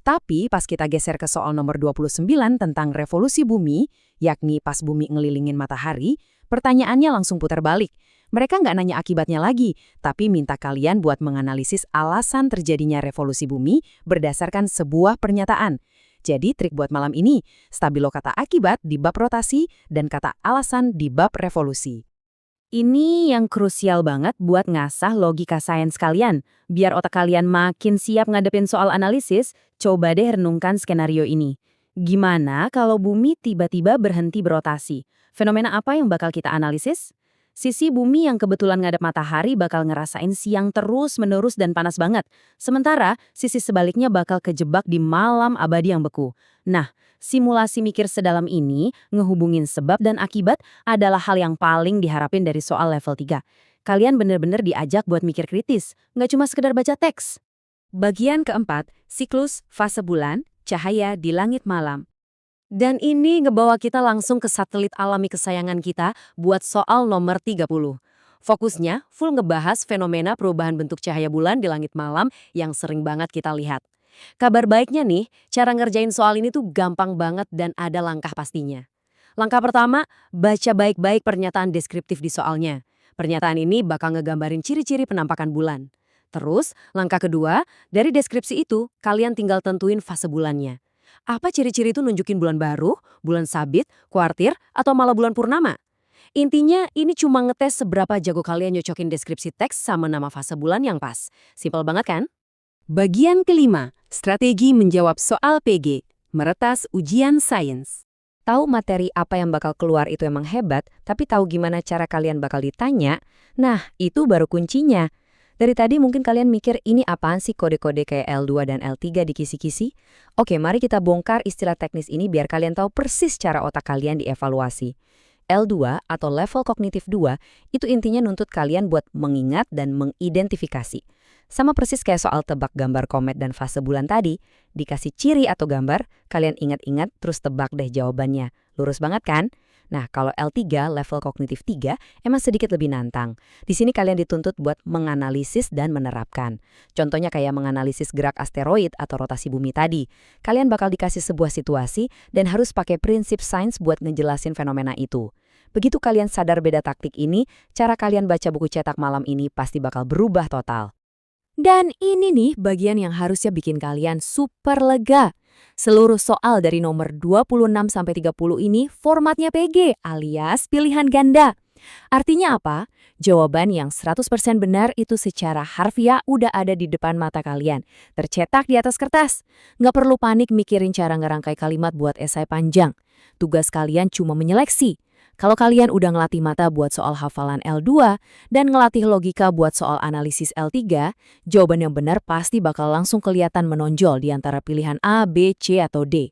Tapi pas kita geser ke soal nomor 29 tentang revolusi bumi, yakni pas bumi ngelilingin matahari, pertanyaannya langsung putar balik. Mereka nggak nanya akibatnya lagi, tapi minta kalian buat menganalisis alasan terjadinya revolusi bumi berdasarkan sebuah pernyataan. Jadi trik buat malam ini, stabilo kata akibat di bab rotasi dan kata alasan di bab revolusi. Ini yang krusial banget buat ngasah logika sains kalian. Biar otak kalian makin siap ngadepin soal analisis, coba deh renungkan skenario ini. Gimana kalau bumi tiba-tiba berhenti berotasi? Fenomena apa yang bakal kita analisis? Sisi bumi yang kebetulan ngadep matahari bakal ngerasain siang terus-menerus dan panas banget. Sementara sisi sebaliknya bakal kejebak di malam abadi yang beku. Nah, simulasi mikir sedalam ini, ngehubungin sebab dan akibat adalah hal yang paling diharapin dari soal level 3. Kalian bener-bener diajak buat mikir kritis, nggak cuma sekedar baca teks. Bagian keempat, siklus, fase bulan, cahaya di langit malam. Dan ini ngebawa kita langsung ke satelit alami kesayangan kita buat soal nomor 30. Fokusnya full ngebahas fenomena perubahan bentuk cahaya bulan di langit malam yang sering banget kita lihat. Kabar baiknya nih, cara ngerjain soal ini tuh gampang banget dan ada langkah pastinya. Langkah pertama, baca baik-baik pernyataan deskriptif di soalnya. Pernyataan ini bakal ngegambarin ciri-ciri penampakan bulan. Terus, langkah kedua, dari deskripsi itu, kalian tinggal tentuin fase bulannya. Apa ciri-ciri itu nunjukin bulan baru, bulan sabit, kuartir, atau malah bulan purnama? Intinya, ini cuma ngetes seberapa jago kalian nyocokin deskripsi teks sama nama fase bulan yang pas. Simpel banget kan? Bagian kelima, strategi menjawab soal PG, meretas ujian sains. Tahu materi apa yang bakal keluar itu emang hebat, tapi tahu gimana cara kalian bakal ditanya? Nah, itu baru kuncinya. Dari tadi mungkin kalian mikir ini apaan sih kode-kode kayak L2 dan L3 di kisi-kisi? Oke, mari kita bongkar istilah teknis ini biar kalian tahu persis cara otak kalian dievaluasi. L2 atau level kognitif 2 itu intinya nuntut kalian buat mengingat dan mengidentifikasi. Sama persis kayak soal tebak gambar komet dan fase bulan tadi, dikasih ciri atau gambar, kalian ingat-ingat terus tebak deh jawabannya. Lurus banget kan? Nah, kalau L3, level kognitif 3, emang sedikit lebih nantang. Di sini kalian dituntut buat menganalisis dan menerapkan. Contohnya kayak menganalisis gerak asteroid atau rotasi bumi tadi. Kalian bakal dikasih sebuah situasi dan harus pakai prinsip sains buat ngejelasin fenomena itu. Begitu kalian sadar beda taktik ini, cara kalian baca buku cetak malam ini pasti bakal berubah total. Dan ini nih bagian yang harusnya bikin kalian super lega. Seluruh soal dari nomor 26-30 ini formatnya PG alias pilihan ganda. Artinya apa? Jawaban yang 100% benar itu secara harfiah udah ada di depan mata kalian. Tercetak di atas kertas. Nggak perlu panik mikirin cara ngerangkai kalimat buat esai panjang. Tugas kalian cuma menyeleksi. Kalau kalian udah ngelatih mata buat soal hafalan L2 dan ngelatih logika buat soal analisis L3, jawaban yang benar pasti bakal langsung kelihatan menonjol di antara pilihan A, B, C, atau D.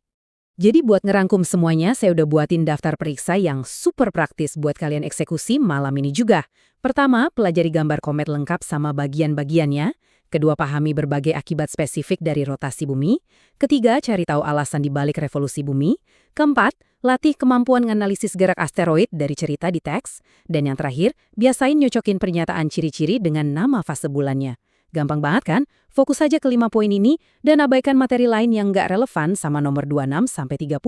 Jadi buat ngerangkum semuanya, saya udah buatin daftar periksa yang super praktis buat kalian eksekusi malam ini juga. Pertama, pelajari gambar komet lengkap sama bagian-bagiannya. Kedua, pahami berbagai akibat spesifik dari rotasi bumi. Ketiga, cari tahu alasan dibalik revolusi bumi. Keempat, latih kemampuan menganalisis gerak asteroid dari cerita di teks. Dan yang terakhir, biasain nyocokin pernyataan ciri-ciri dengan nama fase bulannya. Gampang banget kan? Fokus saja ke 5 poin ini dan abaikan materi lain yang nggak relevan sama nomor 26-30.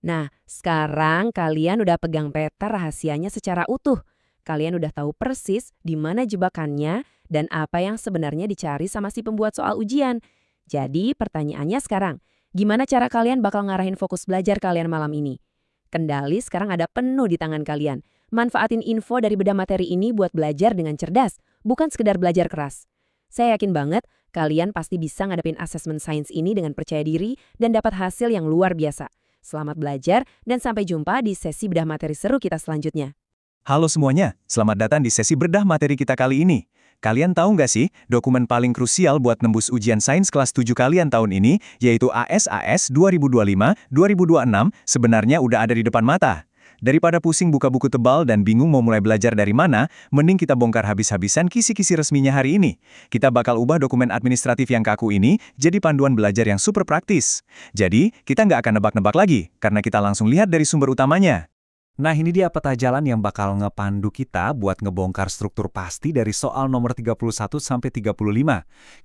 Nah, sekarang kalian udah pegang peta rahasianya secara utuh. Kalian udah tahu persis di mana jebakannya dan apa yang sebenarnya dicari sama si pembuat soal ujian. Jadi pertanyaannya sekarang, gimana cara kalian bakal ngarahin fokus belajar kalian malam ini? Kendali sekarang ada penuh di tangan kalian. Manfaatin info dari bedah materi ini buat belajar dengan cerdas, bukan sekedar belajar keras. Saya yakin banget kalian pasti bisa ngadepin asesmen sains ini dengan percaya diri dan dapat hasil yang luar biasa. Selamat belajar dan sampai jumpa di sesi bedah materi seru kita selanjutnya. Halo semuanya, selamat datang di sesi bedah materi kita kali ini. Kalian tahu nggak sih, dokumen paling krusial buat nembus ujian sains kelas 7 kalian tahun ini, yaitu ASAS 2025-2026, sebenarnya udah ada di depan mata. Daripada pusing buka buku tebal dan bingung mau mulai belajar dari mana, mending kita bongkar habis-habisan kisi-kisi resminya hari ini. Kita bakal ubah dokumen administratif yang kaku ini jadi panduan belajar yang super praktis. Jadi, kita nggak akan nebak-nebak lagi, karena kita langsung lihat dari sumber utamanya. Nah, ini dia peta jalan yang bakal ngepandu kita buat ngebongkar struktur pasti dari soal nomor 31-35.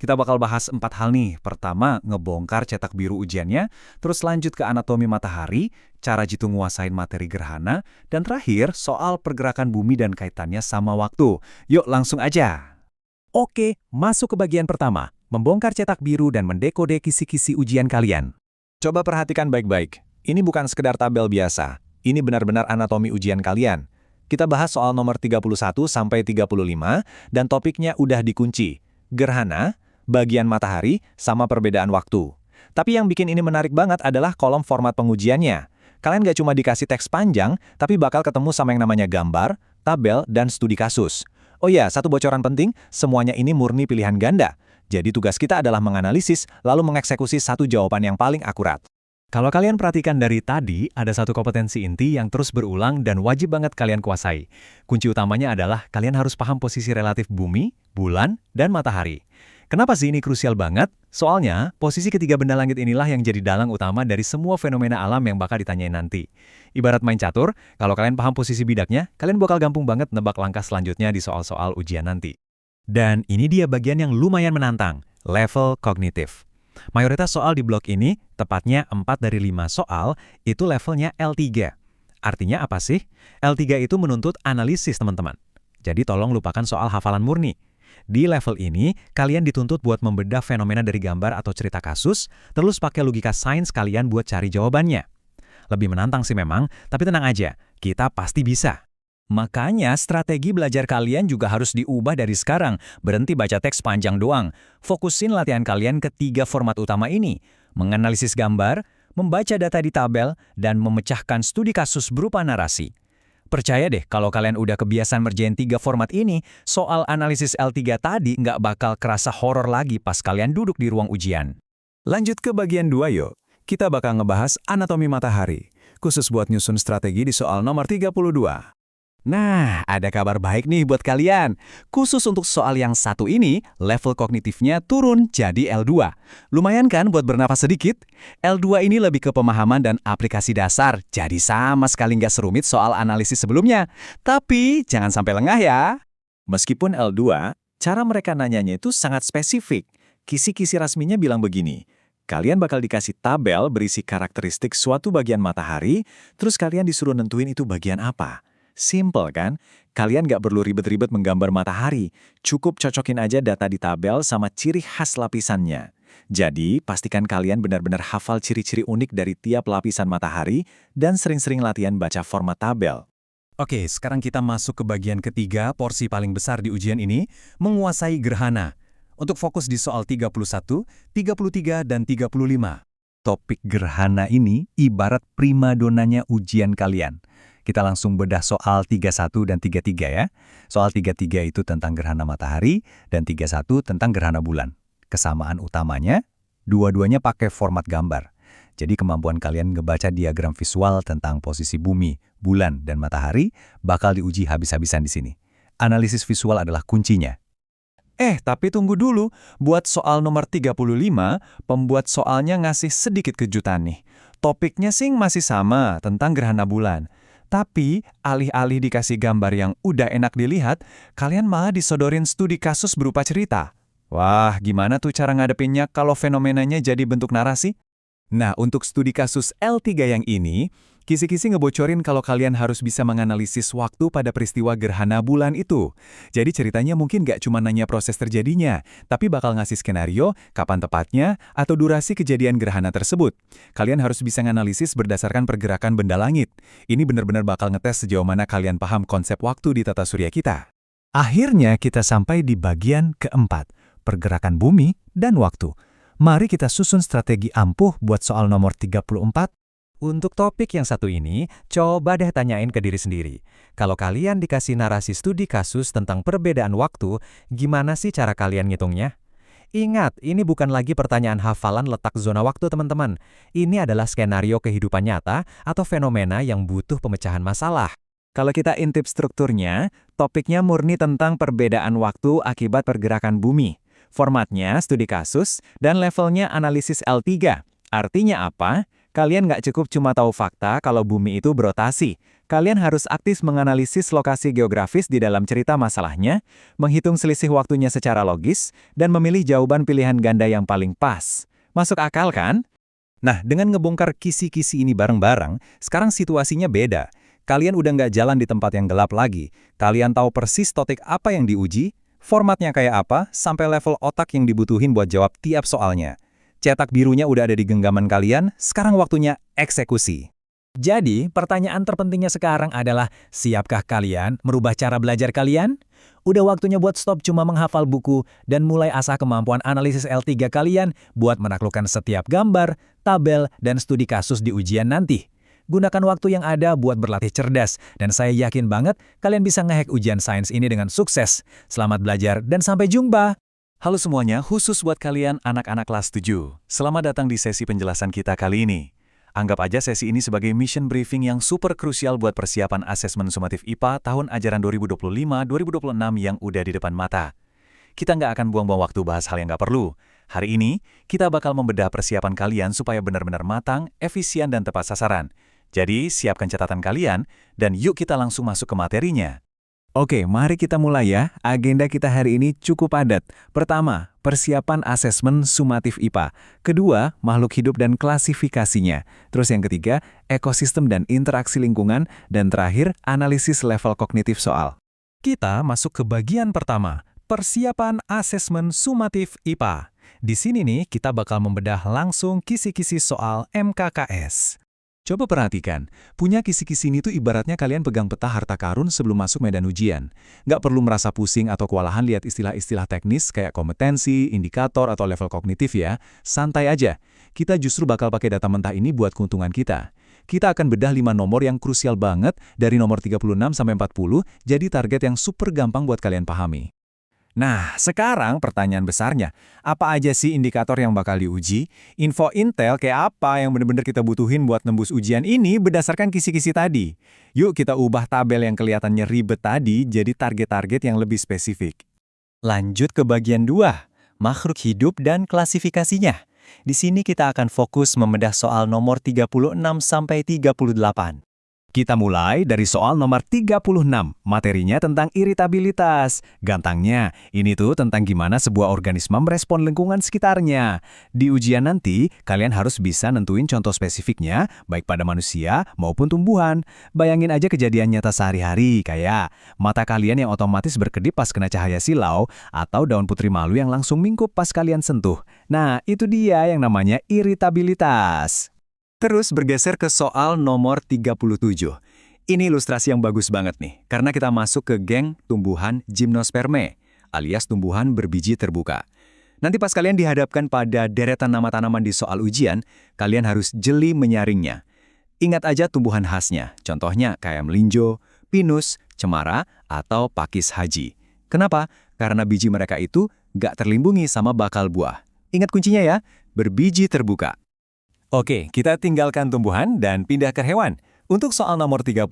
Kita bakal bahas 4 hal nih. Pertama, ngebongkar cetak biru ujiannya, terus lanjut ke anatomi matahari, cara jitu nguasain materi gerhana, dan terakhir, soal pergerakan bumi dan kaitannya sama waktu. Yuk, langsung aja. Oke, masuk ke bagian pertama, membongkar cetak biru dan mendekode kisi-kisi ujian kalian. Coba perhatikan baik-baik, ini bukan sekedar tabel biasa. Ini benar-benar anatomi ujian kalian. Kita bahas soal nomor 31-35 dan topiknya udah dikunci. Gerhana, bagian matahari, sama perbedaan waktu. Tapi yang bikin ini menarik banget adalah kolom format pengujiannya. Kalian gak cuma dikasih teks panjang, tapi bakal ketemu sama yang namanya gambar, tabel, dan studi kasus. Oh ya, satu bocoran penting, semuanya ini murni pilihan ganda. Jadi tugas kita adalah menganalisis, lalu mengeksekusi satu jawaban yang paling akurat. Kalau kalian perhatikan dari tadi, ada satu kompetensi inti yang terus berulang dan wajib banget kalian kuasai. Kunci utamanya adalah kalian harus paham posisi relatif bumi, bulan, dan matahari. Kenapa sih ini krusial banget? Soalnya, posisi ketiga benda langit inilah yang jadi dalang utama dari semua fenomena alam yang bakal ditanyain nanti. Ibarat main catur, kalau kalian paham posisi bidaknya, kalian bakal gampang banget nebak langkah selanjutnya di soal-soal ujian nanti. Dan ini dia bagian yang lumayan menantang, level kognitif. Mayoritas soal di blok ini, tepatnya 4 dari 5 soal, itu levelnya L3. Artinya apa sih? L3 itu menuntut analisis, teman-teman. Jadi tolong lupakan soal hafalan murni. Di level ini, kalian dituntut buat membedah fenomena dari gambar atau cerita kasus, terus pakai logika sains kalian buat cari jawabannya. Lebih menantang sih memang, tapi tenang aja, kita pasti bisa. Makanya strategi belajar kalian juga harus diubah dari sekarang. Berhenti baca teks panjang doang. Fokusin latihan kalian ke 3 format utama ini. Menganalisis gambar, membaca data di tabel, dan memecahkan studi kasus berupa narasi. Percaya deh, kalau kalian udah kebiasaan ngerjain 3 format ini, soal analisis L3 tadi nggak bakal kerasa horor lagi pas kalian duduk di ruang ujian. Lanjut ke bagian 2 yuk. Kita bakal ngebahas anatomi matahari, khusus buat nyusun strategi di soal nomor 32. Nah, ada kabar baik nih buat kalian. Khusus untuk soal yang satu ini, level kognitifnya turun jadi L2. Lumayan kan buat bernafas sedikit? L2 ini lebih ke pemahaman dan aplikasi dasar, jadi sama sekali nggak serumit soal analisis sebelumnya. Tapi jangan sampai lengah ya. Meskipun L2, cara mereka nanyanya itu sangat spesifik. Kisi-kisi resminya bilang begini, kalian bakal dikasih tabel berisi karakteristik suatu bagian matahari, terus kalian disuruh nentuin itu bagian apa. Simple kan? Kalian nggak perlu ribet-ribet menggambar matahari. Cukup cocokin aja data di tabel sama ciri khas lapisannya. Jadi, pastikan kalian benar-benar hafal ciri-ciri unik dari tiap lapisan matahari dan sering-sering latihan baca format tabel. Oke, sekarang kita masuk ke bagian ketiga, porsi paling besar di ujian ini, menguasai gerhana. Untuk fokus di soal 31, 33, dan 35. Topik gerhana ini ibarat primadonanya ujian kalian. Kita langsung bedah soal 31 dan 33 ya. Soal 33 itu tentang gerhana matahari, dan 31 tentang gerhana bulan. Kesamaan utamanya, dua-duanya pakai format gambar. Jadi kemampuan kalian ngebaca diagram visual tentang posisi bumi, bulan, dan matahari bakal diuji habis-habisan di sini. Analisis visual adalah kuncinya. Tapi tunggu dulu. Buat soal nomor 35, pembuat soalnya ngasih sedikit kejutan nih. Topiknya sih masih sama, tentang gerhana bulan. Tapi, alih-alih dikasih gambar yang udah enak dilihat, kalian malah disodorin studi kasus berupa cerita. Wah, gimana tuh cara ngadepinnya kalau fenomenanya jadi bentuk narasi? Nah, untuk studi kasus L3 yang ini, kisi-kisi ngebocorin kalau kalian harus bisa menganalisis waktu pada peristiwa gerhana bulan itu. Jadi ceritanya mungkin nggak cuma nanya proses terjadinya, tapi bakal ngasih skenario, kapan tepatnya, atau durasi kejadian gerhana tersebut. Kalian harus bisa menganalisis berdasarkan pergerakan benda langit. Ini benar-benar bakal ngetes sejauh mana kalian paham konsep waktu di tata surya kita. Akhirnya kita sampai di bagian keempat, pergerakan bumi dan waktu. Mari kita susun strategi ampuh buat soal nomor 34. Untuk topik yang satu ini, coba deh tanyain ke diri sendiri. Kalau kalian dikasih narasi studi kasus tentang perbedaan waktu, gimana sih cara kalian ngitungnya? Ingat, ini bukan lagi pertanyaan hafalan letak zona waktu teman-teman. Ini adalah skenario kehidupan nyata atau fenomena yang butuh pemecahan masalah. Kalau kita intip strukturnya, topiknya murni tentang perbedaan waktu akibat pergerakan bumi. Formatnya studi kasus, dan levelnya analisis L3. Artinya apa? Kalian nggak cukup cuma tahu fakta kalau bumi itu berotasi. Kalian harus aktif menganalisis lokasi geografis di dalam cerita masalahnya, menghitung selisih waktunya secara logis, dan memilih jawaban pilihan ganda yang paling pas. Masuk akal kan? Nah, dengan ngebongkar kisi-kisi ini bareng-bareng, sekarang situasinya beda. Kalian udah nggak jalan di tempat yang gelap lagi. Kalian tahu persis topik apa yang diuji, formatnya kayak apa, sampai level otak yang dibutuhin buat jawab tiap soalnya. Cetak birunya udah ada di genggaman kalian, sekarang waktunya eksekusi. Jadi, pertanyaan terpentingnya sekarang adalah, siapkah kalian merubah cara belajar kalian? Udah waktunya buat stop cuma menghafal buku dan mulai asah kemampuan analisis L3 kalian buat menaklukkan setiap gambar, tabel, dan studi kasus di ujian nanti. Gunakan waktu yang ada buat berlatih cerdas, dan saya yakin banget kalian bisa ngehack ujian sains ini dengan sukses. Selamat belajar dan sampai jumpa! Halo semuanya, khusus buat kalian anak-anak kelas 7. Selamat datang di sesi penjelasan kita kali ini. Anggap aja sesi ini sebagai mission briefing yang super krusial buat persiapan asesmen sumatif IPA tahun ajaran 2025-2026 yang udah di depan mata. Kita nggak akan buang-buang waktu bahas hal yang nggak perlu. Hari ini, kita bakal membedah persiapan kalian supaya benar-benar matang, efisien, dan tepat sasaran. Jadi, siapkan catatan kalian, dan yuk kita langsung masuk ke materinya. Oke, mari kita mulai ya. Agenda kita hari ini cukup padat. Pertama, persiapan asesmen sumatif IPA. Kedua, makhluk hidup dan klasifikasinya. Terus yang ketiga, ekosistem dan interaksi lingkungan. Dan terakhir, analisis level kognitif soal. Kita masuk ke bagian pertama, persiapan asesmen sumatif IPA. Di sini nih, kita bakal membedah langsung kisi-kisi soal MKKS. Coba perhatikan, punya kisi-kisi ini tuh ibaratnya kalian pegang peta harta karun sebelum masuk medan ujian. Nggak perlu merasa pusing atau kewalahan lihat istilah-istilah teknis kayak kompetensi, indikator, atau level kognitif ya. Santai aja, kita justru bakal pakai data mentah ini buat keuntungan kita. Kita akan bedah 5 nomor yang krusial banget dari nomor 36 sampai 40, jadi target yang super gampang buat kalian pahami. Nah, sekarang pertanyaan besarnya, apa aja sih indikator yang bakal diuji? Info intel kayak apa yang benar-benar kita butuhin buat nembus ujian ini berdasarkan kisi-kisi tadi? Yuk kita ubah tabel yang kelihatannya ribet tadi jadi target-target yang lebih spesifik. Lanjut ke bagian 2, makhluk hidup dan klasifikasinya. Di sini kita akan fokus membedah soal nomor 36 sampai 38. Kita mulai dari soal nomor 36, materinya tentang iritabilitas. Gampangnya, ini tuh tentang gimana sebuah organisme merespon lingkungan sekitarnya. Di ujian nanti, kalian harus bisa nentuin contoh spesifiknya, baik pada manusia maupun tumbuhan. Bayangin aja kejadian nyata sehari-hari, kayak mata kalian yang otomatis berkedip pas kena cahaya silau, atau daun putri malu yang langsung mingkup pas kalian sentuh. Nah, itu dia yang namanya iritabilitas. Terus bergeser ke soal nomor 37. Ini ilustrasi yang bagus banget nih, karena kita masuk ke geng tumbuhan Gymnospermae, alias tumbuhan berbiji terbuka. Nanti pas kalian dihadapkan pada deretan nama tanaman di soal ujian, kalian harus jeli menyaringnya. Ingat aja tumbuhan khasnya, contohnya kayak melinjo, pinus, cemara, atau pakis haji. Kenapa? Karena biji mereka itu nggak terlindungi sama bakal buah. Ingat kuncinya ya, berbiji terbuka. Oke, kita tinggalkan tumbuhan dan pindah ke hewan. Untuk soal nomor 38,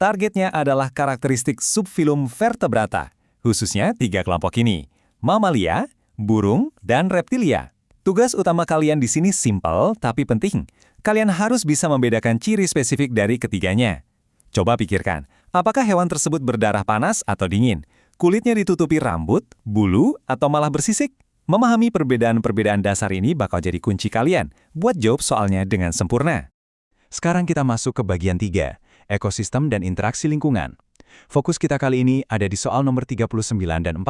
targetnya adalah karakteristik subfilum vertebrata, khususnya 3 kelompok ini: mamalia, burung, dan reptilia. Tugas utama kalian di sini simpel tapi penting. Kalian harus bisa membedakan ciri spesifik dari ketiganya. Coba pikirkan, apakah hewan tersebut berdarah panas atau dingin? Kulitnya ditutupi rambut, bulu, atau malah bersisik? Memahami perbedaan-perbedaan dasar ini bakal jadi kunci kalian buat jawab soalnya dengan sempurna. Sekarang kita masuk ke bagian 3, ekosistem dan interaksi lingkungan. Fokus kita kali ini ada di soal nomor 39 dan 40.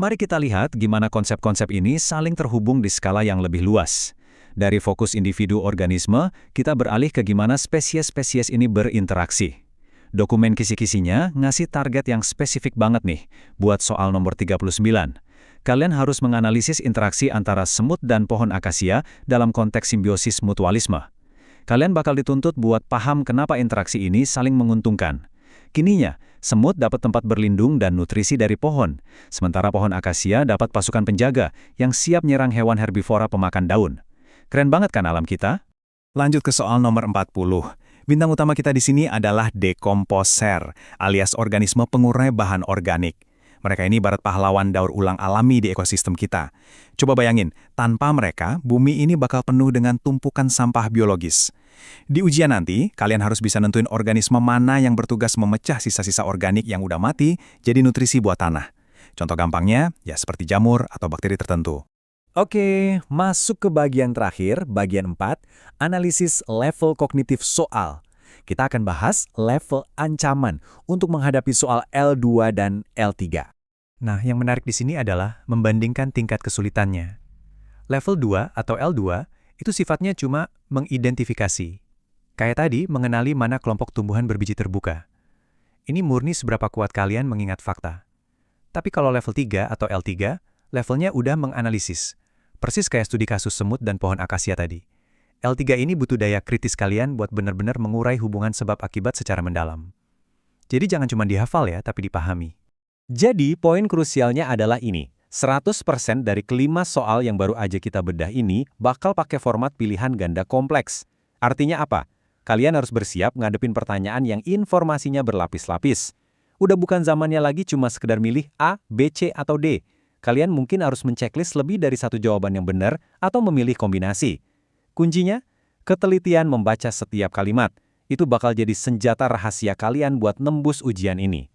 Mari kita lihat gimana konsep-konsep ini saling terhubung di skala yang lebih luas. Dari fokus individu organisme, kita beralih ke gimana spesies-spesies ini berinteraksi. Dokumen kisi-kisinya ngasih target yang spesifik banget nih buat soal nomor 39. Kalian harus menganalisis interaksi antara semut dan pohon akasia dalam konteks simbiosis mutualisme. Kalian bakal dituntut buat paham kenapa interaksi ini saling menguntungkan. Kininya, semut dapat tempat berlindung dan nutrisi dari pohon, sementara pohon akasia dapat pasukan penjaga yang siap nyerang hewan herbivora pemakan daun. Keren banget kan alam kita? Lanjut ke soal nomor 40. Bintang utama kita di sini adalah dekomposer, alias organisme pengurai bahan organik. Mereka ini ibarat pahlawan daur ulang alami di ekosistem kita. Coba bayangin, tanpa mereka, bumi ini bakal penuh dengan tumpukan sampah biologis. Di ujian nanti, kalian harus bisa nentuin organisme mana yang bertugas memecah sisa-sisa organik yang udah mati jadi nutrisi buat tanah. Contoh gampangnya, ya seperti jamur atau bakteri tertentu. Oke, masuk ke bagian terakhir, bagian 4, analisis level kognitif soal. Kita akan bahas level ancaman untuk menghadapi soal L2 dan L3. Nah, yang menarik di sini adalah membandingkan tingkat kesulitannya. Level 2 atau L2 itu sifatnya cuma mengidentifikasi. Kayak tadi, mengenali mana kelompok tumbuhan berbiji terbuka. Ini murni seberapa kuat kalian mengingat fakta. Tapi kalau level 3 atau L3, levelnya udah menganalisis. Persis kayak studi kasus semut dan pohon akasia tadi. L3 ini butuh daya kritis kalian buat benar-benar mengurai hubungan sebab akibat secara mendalam. Jadi jangan cuma dihafal ya, tapi dipahami. Jadi poin krusialnya adalah ini. 100% dari kelima soal yang baru aja kita bedah ini bakal pakai format pilihan ganda kompleks. Artinya apa? Kalian harus bersiap ngadepin pertanyaan yang informasinya berlapis-lapis. Udah bukan zamannya lagi cuma sekedar milih A, B, C, atau D. Kalian mungkin harus menceklis lebih dari satu jawaban yang benar atau memilih kombinasi. Kuncinya, ketelitian membaca setiap kalimat. Itu bakal jadi senjata rahasia kalian buat nembus ujian ini.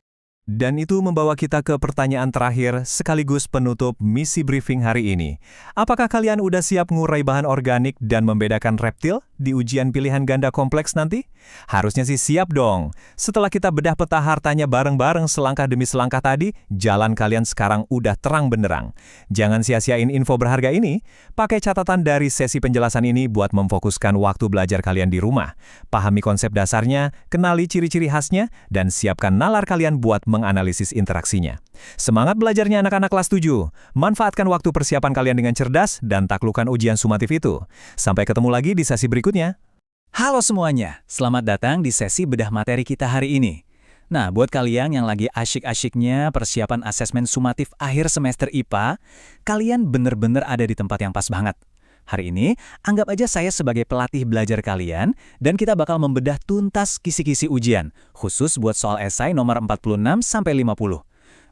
Dan itu membawa kita ke pertanyaan terakhir sekaligus penutup misi briefing hari ini. Apakah kalian udah siap ngurai bahan organik dan membedakan reptil di ujian pilihan ganda kompleks nanti? Harusnya sih siap dong. Setelah kita bedah peta hartanya bareng-bareng selangkah demi selangkah tadi, jalan kalian sekarang udah terang benderang. Jangan sia-siain info berharga ini. Pakai catatan dari sesi penjelasan ini buat memfokuskan waktu belajar kalian di rumah. Pahami konsep dasarnya, kenali ciri-ciri khasnya, dan siapkan nalar kalian buat menganalisis interaksinya. Semangat belajarnya anak-anak kelas 7. Manfaatkan waktu persiapan kalian dengan cerdas dan taklukkan ujian sumatif itu. Sampai ketemu lagi di sesi berikutnya. Halo semuanya, selamat datang di sesi bedah materi kita hari ini. Nah, buat kalian yang lagi asyik-asyiknya persiapan asesmen sumatif akhir semester IPA, kalian bener-bener ada di tempat yang pas banget. Hari ini, anggap aja saya sebagai pelatih belajar kalian, dan kita bakal membedah tuntas kisi-kisi ujian, khusus buat soal esai nomor 46-50.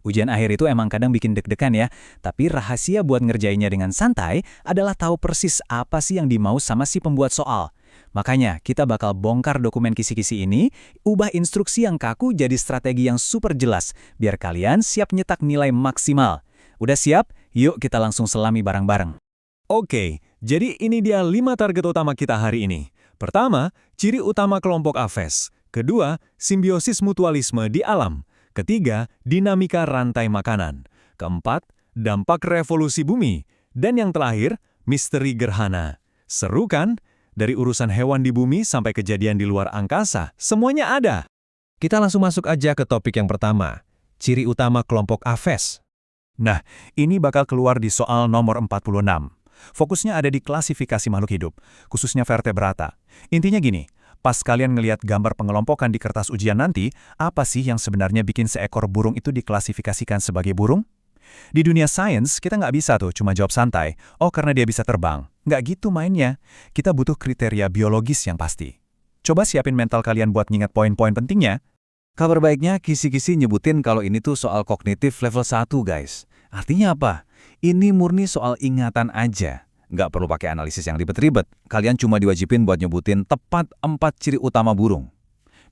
Ujian akhir itu emang kadang bikin deg-degan ya, tapi rahasia buat ngerjainnya dengan santai adalah tahu persis apa sih yang dimau sama si pembuat soal. Makanya, kita bakal bongkar dokumen kisi-kisi ini, ubah instruksi yang kaku jadi strategi yang super jelas, biar kalian siap nyetak nilai maksimal. Udah siap? Yuk kita langsung selami bareng-bareng. Oke, jadi ini dia 5 target utama kita hari ini. Pertama, ciri utama kelompok AFES. Kedua, simbiosis mutualisme di alam. Ketiga, dinamika rantai makanan. Keempat, dampak revolusi bumi. Dan yang terakhir, misteri gerhana. Seru kan? Dari urusan hewan di bumi sampai kejadian di luar angkasa, semuanya ada. Kita langsung masuk aja ke topik yang pertama, ciri utama kelompok AFES. Nah, ini bakal keluar di soal nomor 46. Fokusnya ada di klasifikasi makhluk hidup, khususnya vertebrata. Intinya gini, pas kalian ngelihat gambar pengelompokan di kertas ujian nanti, apa sih yang sebenarnya bikin seekor burung itu diklasifikasikan sebagai burung? Di dunia sains, kita nggak bisa tuh cuma jawab santai, oh karena dia bisa terbang. Nggak gitu mainnya. Kita butuh kriteria biologis yang pasti. Coba siapin mental kalian buat ngingat poin-poin pentingnya. Kabar baiknya, kisi-kisi nyebutin kalau ini tuh soal kognitif level 1, guys. Artinya apa? Ini murni soal ingatan aja. Nggak perlu pakai analisis yang ribet-ribet. Kalian cuma diwajibin buat nyebutin tepat 4 ciri utama burung.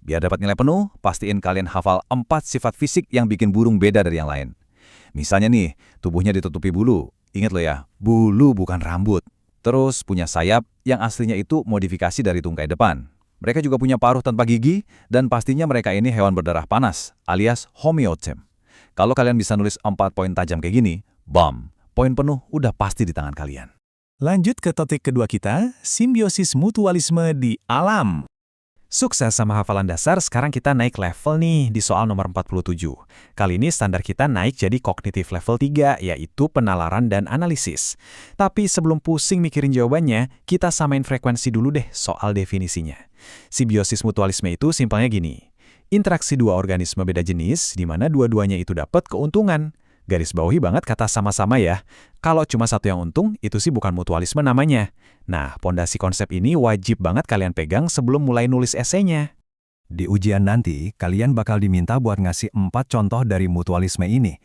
Biar dapat nilai penuh, pastiin kalian hafal 4 sifat fisik yang bikin burung beda dari yang lain. Misalnya nih, tubuhnya ditutupi bulu. Ingat lo ya, bulu bukan rambut. Terus punya sayap yang aslinya itu modifikasi dari tungkai depan. Mereka juga punya paruh tanpa gigi, dan pastinya mereka ini hewan berdarah panas, alias homeotem. Kalau kalian bisa nulis 4 poin tajam kayak gini, bam, poin penuh udah pasti di tangan kalian. Lanjut ke topik kedua kita, simbiosis mutualisme di alam. Sukses sama hafalan dasar, sekarang kita naik level nih di soal nomor 47. Kali ini standar kita naik jadi kognitif level 3, yaitu penalaran dan analisis. Tapi sebelum pusing mikirin jawabannya, kita samain frekuensi dulu deh soal definisinya. Simbiosis mutualisme itu simpelnya gini. Interaksi dua organisme beda jenis, di mana dua-duanya itu dapat keuntungan. Garis bawahi banget kata sama-sama ya. Kalau cuma satu yang untung, itu sih bukan mutualisme namanya. Nah, pondasi konsep ini wajib banget kalian pegang sebelum mulai nulis esainya. Di ujian nanti, kalian bakal diminta buat ngasih 4 contoh dari mutualisme ini.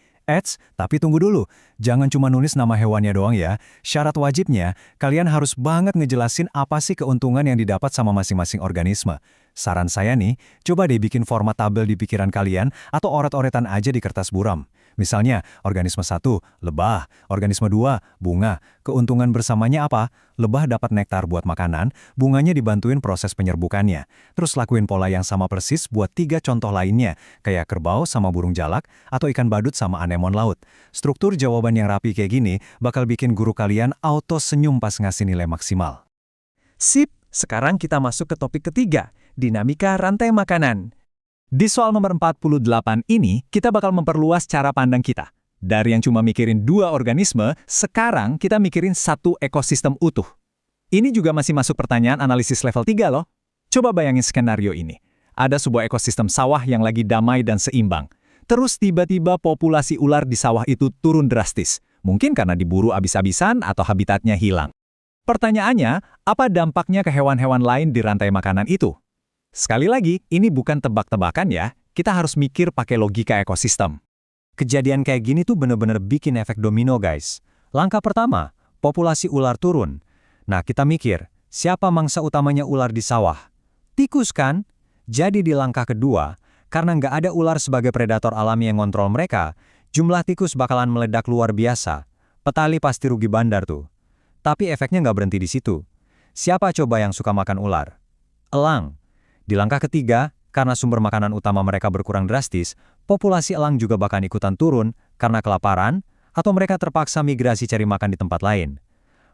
Tapi tunggu dulu, jangan cuma nulis nama hewannya doang ya. Syarat wajibnya, kalian harus banget ngejelasin apa sih keuntungan yang didapat sama masing-masing organisme. Saran saya nih, coba deh bikin format tabel di pikiran kalian atau oret-oretan aja di kertas buram. Misalnya, organisme 1, lebah. Organisme 2, bunga. Keuntungan bersamanya apa? Lebah dapat nektar buat makanan, bunganya dibantuin proses penyerbukannya. Terus lakuin pola yang sama persis buat 3 contoh lainnya, kayak kerbau sama burung jalak, atau ikan badut sama anemon laut. Struktur jawaban yang rapi kayak gini bakal bikin guru kalian auto senyum pas ngasih nilai maksimal. Sip, sekarang kita masuk ke topik ketiga, dinamika rantai makanan. Di soal nomor 48 ini, kita bakal memperluas cara pandang kita. Dari yang cuma mikirin 2 organisme, sekarang kita mikirin 1 ekosistem utuh. Ini juga masih masuk pertanyaan analisis level 3 loh. Coba bayangin skenario ini. Ada sebuah ekosistem sawah yang lagi damai dan seimbang. Terus tiba-tiba populasi ular di sawah itu turun drastis. Mungkin karena diburu abis-abisan atau habitatnya hilang. Pertanyaannya, apa dampaknya ke hewan-hewan lain di rantai makanan itu? Sekali lagi, ini bukan tebak-tebakan ya, kita harus mikir pakai logika ekosistem. Kejadian kayak gini tuh bener-bener bikin efek domino guys. Langkah pertama, populasi ular turun. Nah kita mikir, siapa mangsa utamanya ular di sawah? Tikus kan? Jadi di langkah kedua, karena nggak ada ular sebagai predator alami yang ngontrol mereka, jumlah tikus bakalan meledak luar biasa. Petani pasti rugi bandar tuh. Tapi efeknya nggak berhenti di situ. Siapa coba yang suka makan ular? Elang. Di langkah ketiga, karena sumber makanan utama mereka berkurang drastis, populasi elang juga bakal ikutan turun karena kelaparan atau mereka terpaksa migrasi cari makan di tempat lain.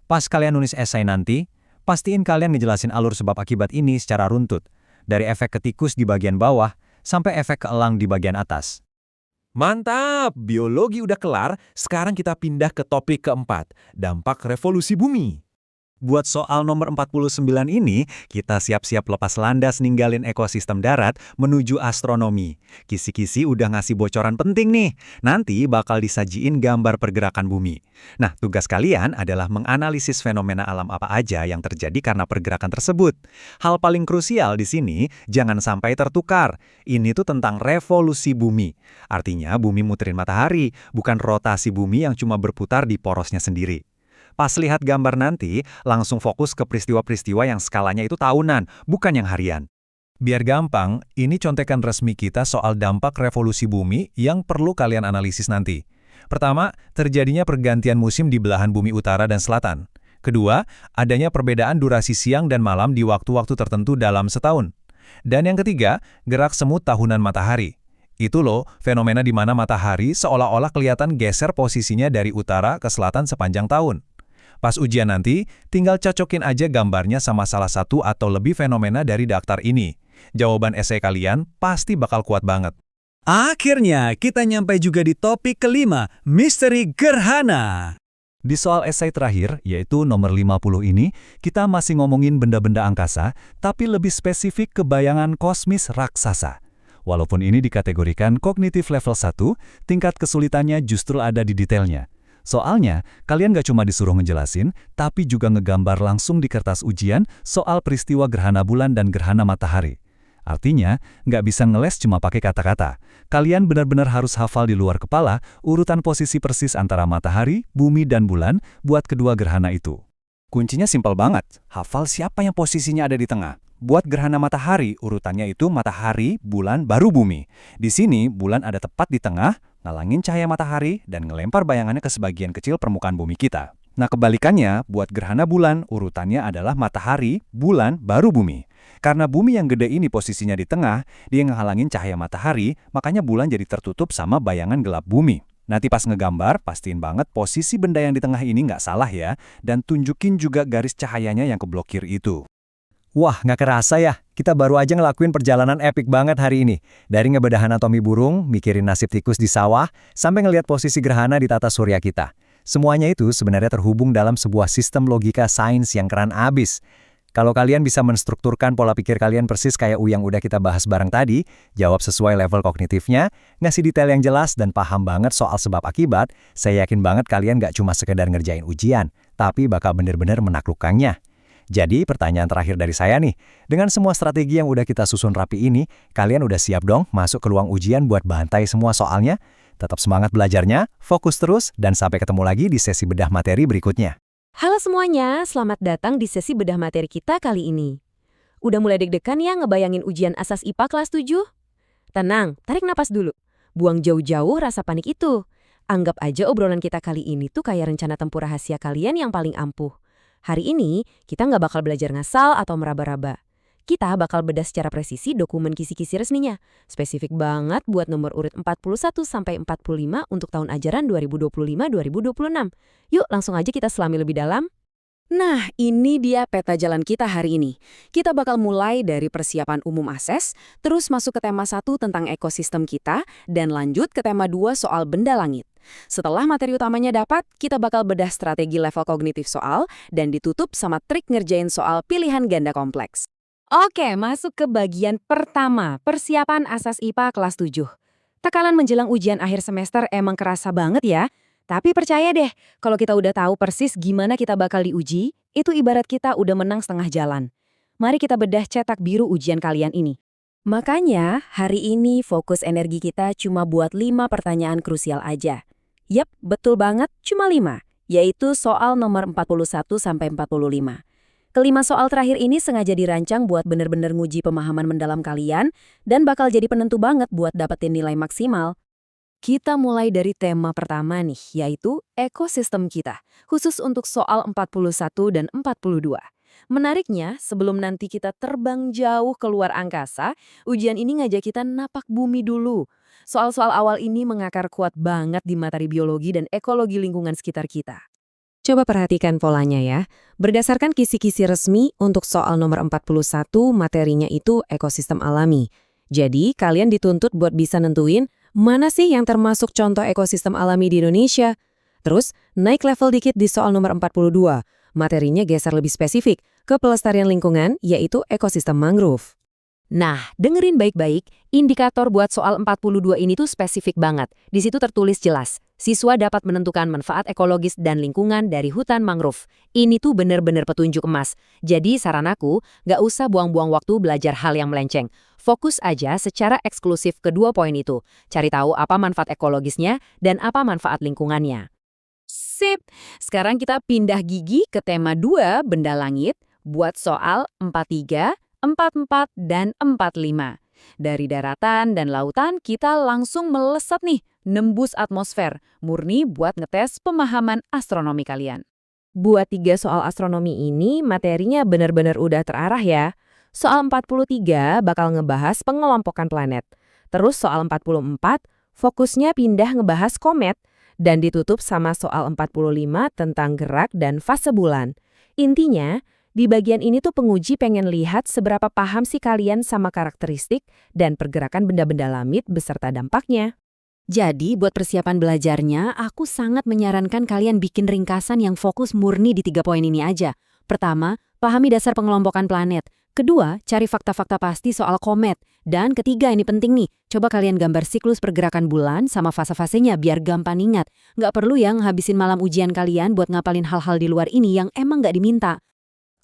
Pas kalian nulis esai nanti, pastiin kalian ngejelasin alur sebab akibat ini secara runtut, dari efek ke tikus di bagian bawah sampai efek ke elang di bagian atas. Mantap, biologi udah kelar, sekarang kita pindah ke topik keempat, dampak revolusi bumi. Buat soal nomor 49 ini, kita siap-siap lepas landas ninggalin ekosistem darat menuju astronomi. Kisi-kisi udah ngasih bocoran penting nih. Nanti bakal disajiin gambar pergerakan bumi. Nah, tugas kalian adalah menganalisis fenomena alam apa aja yang terjadi karena pergerakan tersebut. Hal paling krusial di sini, jangan sampai tertukar. Ini tuh tentang revolusi bumi. Artinya bumi muterin matahari, bukan rotasi bumi yang cuma berputar di porosnya sendiri. Pas lihat gambar nanti, langsung fokus ke peristiwa-peristiwa yang skalanya itu tahunan, bukan yang harian. Biar gampang, ini contekan resmi kita soal dampak revolusi bumi yang perlu kalian analisis nanti. Pertama, terjadinya pergantian musim di belahan bumi utara dan selatan. Kedua, adanya perbedaan durasi siang dan malam di waktu-waktu tertentu dalam setahun. Dan yang ketiga, gerak semut tahunan matahari. Itu loh, fenomena di mana matahari seolah-olah kelihatan geser posisinya dari utara ke selatan sepanjang tahun. Pas ujian nanti, tinggal cocokin aja gambarnya sama salah satu atau lebih fenomena dari daftar ini. Jawaban esai kalian pasti bakal kuat banget. Akhirnya, kita nyampai juga di topik kelima, misteri gerhana. Di soal esai terakhir, yaitu nomor 50 ini, kita masih ngomongin benda-benda angkasa, tapi lebih spesifik ke bayangan kosmis raksasa. Walaupun ini dikategorikan kognitif level 1, tingkat kesulitannya justru ada di detailnya. Soalnya, kalian gak cuma disuruh ngejelasin, tapi juga ngegambar langsung di kertas ujian soal peristiwa gerhana bulan dan gerhana matahari. Artinya, nggak bisa ngeles cuma pakai kata-kata. Kalian benar-benar harus hafal di luar kepala urutan posisi persis antara matahari, bumi, dan bulan buat kedua gerhana itu. Kuncinya simpel banget, hafal siapa yang posisinya ada di tengah. Buat gerhana matahari, urutannya itu matahari, bulan, baru bumi. Di sini, bulan ada tepat di tengah, ngalangin cahaya matahari, dan ngelempar bayangannya ke sebagian kecil permukaan bumi kita. Nah kebalikannya, buat gerhana bulan, urutannya adalah matahari, bulan, baru bumi. Karena bumi yang gede ini posisinya di tengah, dia ngehalangin cahaya matahari, makanya bulan jadi tertutup sama bayangan gelap bumi. Nanti pas ngegambar, pastiin banget posisi benda yang di tengah ini nggak salah ya, dan tunjukin juga garis cahayanya yang keblokir itu. Wah, nggak kerasa ya, kita baru aja ngelakuin perjalanan epik banget hari ini. Dari ngebedah anatomi burung, mikirin nasib tikus di sawah, sampai ngelihat posisi gerhana di tata surya kita. Semuanya itu sebenarnya terhubung dalam sebuah sistem logika sains yang keren abis. Kalau kalian bisa menstrukturkan pola pikir kalian persis kayak yang udah kita bahas bareng tadi, jawab sesuai level kognitifnya, ngasih detail yang jelas dan paham banget soal sebab akibat, saya yakin banget kalian nggak cuma sekedar ngerjain ujian, tapi bakal bener-bener menaklukkannya. Jadi pertanyaan terakhir dari saya nih, dengan semua strategi yang udah kita susun rapi ini, kalian udah siap dong masuk ke ruang ujian buat bantai semua soalnya? Tetap semangat belajarnya, fokus terus, dan sampai ketemu lagi di sesi bedah materi berikutnya. Halo semuanya, selamat datang di sesi bedah materi kita kali ini. Udah mulai deg-degan ya ngebayangin ujian asas IPA kelas 7? Tenang, tarik napas dulu. Buang jauh-jauh rasa panik itu. Anggap aja obrolan kita kali ini tuh kayak rencana tempur rahasia kalian yang paling ampuh. Hari ini, kita nggak bakal belajar ngasal atau meraba-raba. Kita bakal bedah secara presisi dokumen kisi-kisi resminya. Spesifik banget buat nomor urut 41 sampai 45 untuk tahun ajaran 2025-2026. Yuk, langsung aja kita selami lebih dalam. Nah, ini dia peta jalan kita hari ini. Kita bakal mulai dari persiapan umum ASES, terus masuk ke tema 1 tentang ekosistem kita, dan lanjut ke tema 2 soal benda langit. Setelah materi utamanya dapat, kita bakal bedah strategi level kognitif soal, dan ditutup sama trik ngerjain soal pilihan ganda kompleks. Oke, masuk ke bagian pertama, persiapan asas IPA kelas 7. Tekanan menjelang ujian akhir semester emang kerasa banget ya. Tapi percaya deh, kalau kita udah tahu persis gimana kita bakal diuji, itu ibarat kita udah menang setengah jalan. Mari kita bedah cetak biru ujian kalian ini. Makanya, hari ini fokus energi kita cuma buat 5 pertanyaan krusial aja. Yap, betul banget, cuma 5, yaitu soal nomor 41 sampai 45. Kelima soal terakhir ini sengaja dirancang buat bener-bener nguji pemahaman mendalam kalian dan bakal jadi penentu banget buat dapetin nilai maksimal. Kita mulai dari tema pertama nih, yaitu ekosistem kita, khusus untuk soal 41 dan 42. Menariknya, sebelum nanti kita terbang jauh keluar angkasa, ujian ini ngajak kita napak bumi dulu. Soal-soal awal ini mengakar kuat banget di materi biologi dan ekologi lingkungan sekitar kita. Coba perhatikan polanya ya. Berdasarkan kisi-kisi resmi, untuk soal nomor 41, materinya itu ekosistem alami. Jadi, kalian dituntut buat bisa nentuin mana sih yang termasuk contoh ekosistem alami di Indonesia? Terus, naik level dikit di soal nomor 42. Materinya geser lebih spesifik ke pelestarian lingkungan, yaitu ekosistem mangrove. Nah, dengerin baik-baik, indikator buat soal 42 ini tuh spesifik banget. Di situ tertulis jelas, siswa dapat menentukan manfaat ekologis dan lingkungan dari hutan mangrove. Ini tuh bener-bener petunjuk emas. Jadi saran aku, nggak usah buang-buang waktu belajar hal yang melenceng. Fokus aja secara eksklusif kedua poin itu. Cari tahu apa manfaat ekologisnya dan apa manfaat lingkungannya. Sip! Sekarang kita pindah gigi ke tema 2, benda langit, buat soal 43, 44, dan 45. Dari daratan dan lautan, kita langsung melesat nih, nembus atmosfer, murni buat ngetes pemahaman astronomi kalian. Buat 3 soal astronomi ini, materinya benar-benar udah terarah ya. Soal 43 bakal ngebahas pengelompokan planet. Terus soal 44, fokusnya pindah ngebahas komet. Dan ditutup sama soal 45 tentang gerak dan fase bulan. Intinya, di bagian ini tuh penguji pengen lihat seberapa paham sih kalian sama karakteristik dan pergerakan benda-benda langit beserta dampaknya. Jadi, buat persiapan belajarnya, aku sangat menyarankan kalian bikin ringkasan yang fokus murni di 3 poin ini aja. Pertama, pahami dasar pengelompokan planet. Kedua, cari fakta-fakta pasti soal komet. Dan ketiga, ini penting nih, coba kalian gambar siklus pergerakan bulan sama fase-fasenya biar gampang ingat. Nggak perlu yang habisin malam ujian kalian buat ngapalin hal-hal di luar ini yang emang nggak diminta.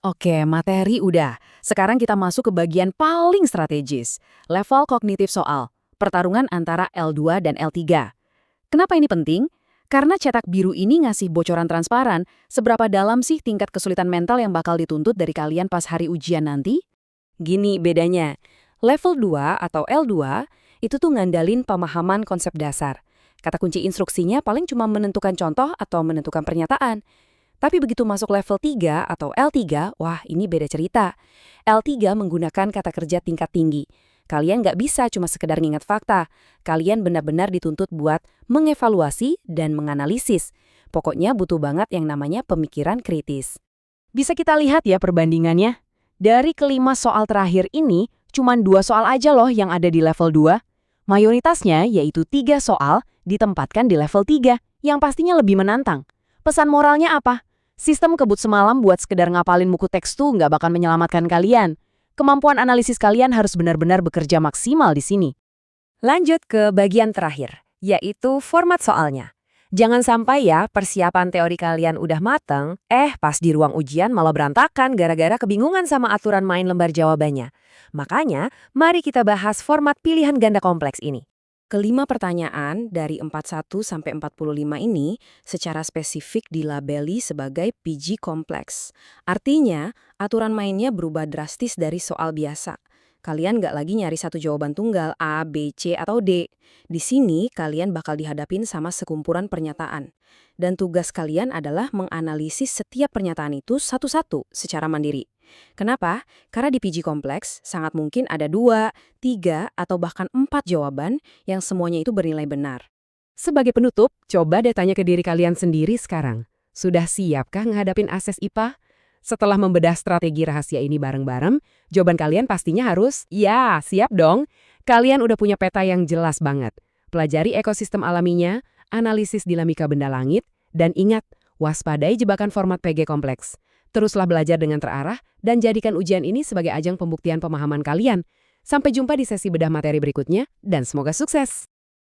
Oke, materi udah. Sekarang kita masuk ke bagian paling strategis. Level kognitif soal. Pertarungan antara L2 dan L3. Kenapa ini penting? Karena cetak biru ini ngasih bocoran transparan, seberapa dalam sih tingkat kesulitan mental yang bakal dituntut dari kalian pas hari ujian nanti? Gini bedanya, level 2 atau L2 itu tuh ngandalin pemahaman konsep dasar. Kata kunci instruksinya paling cuma menentukan contoh atau menentukan pernyataan. Tapi begitu masuk level 3 atau L3, wah ini beda cerita. L3 menggunakan kata kerja tingkat tinggi. Kalian nggak bisa cuma sekedar ngingat fakta. Kalian benar-benar dituntut buat mengevaluasi dan menganalisis. Pokoknya butuh banget yang namanya pemikiran kritis. Bisa kita lihat ya perbandingannya. Dari kelima soal terakhir ini, cuma 2 soal aja loh yang ada di level 2. Mayoritasnya, yaitu 3 soal, ditempatkan di level 3, yang pastinya lebih menantang. Pesan moralnya apa? Sistem kebut semalam buat sekedar ngapalin buku teks tuh nggak bakal menyelamatkan kalian. Kemampuan analisis kalian harus benar-benar bekerja maksimal di sini. Lanjut ke bagian terakhir, yaitu format soalnya. Jangan sampai ya persiapan teori kalian udah mateng, pas di ruang ujian malah berantakan gara-gara kebingungan sama aturan main lembar jawabannya. Makanya, mari kita bahas format pilihan ganda kompleks ini. Kelima pertanyaan dari 41 sampai 45 ini secara spesifik dilabeli sebagai PG kompleks. Artinya, aturan mainnya berubah drastis dari soal biasa. Kalian nggak lagi nyari satu jawaban tunggal A, B, C, atau D. Di sini, kalian bakal dihadapin sama sekumpulan pernyataan. Dan tugas kalian adalah menganalisis setiap pernyataan itu satu-satu secara mandiri. Kenapa? Karena di PG kompleks sangat mungkin ada 2, 3, atau bahkan 4 jawaban yang semuanya itu bernilai benar. Sebagai penutup, coba deh tanya ke diri kalian sendiri sekarang. Sudah siapkah ngadapin ASES IPA? Setelah membedah strategi rahasia ini bareng-bareng, jawaban kalian pastinya harus, ya siap dong. Kalian udah punya peta yang jelas banget. Pelajari ekosistem alaminya, analisis dinamika benda langit, dan ingat, waspadai jebakan format PG kompleks. Teruslah belajar dengan terarah dan jadikan ujian ini sebagai ajang pembuktian pemahaman kalian. Sampai jumpa di sesi bedah materi berikutnya dan semoga sukses!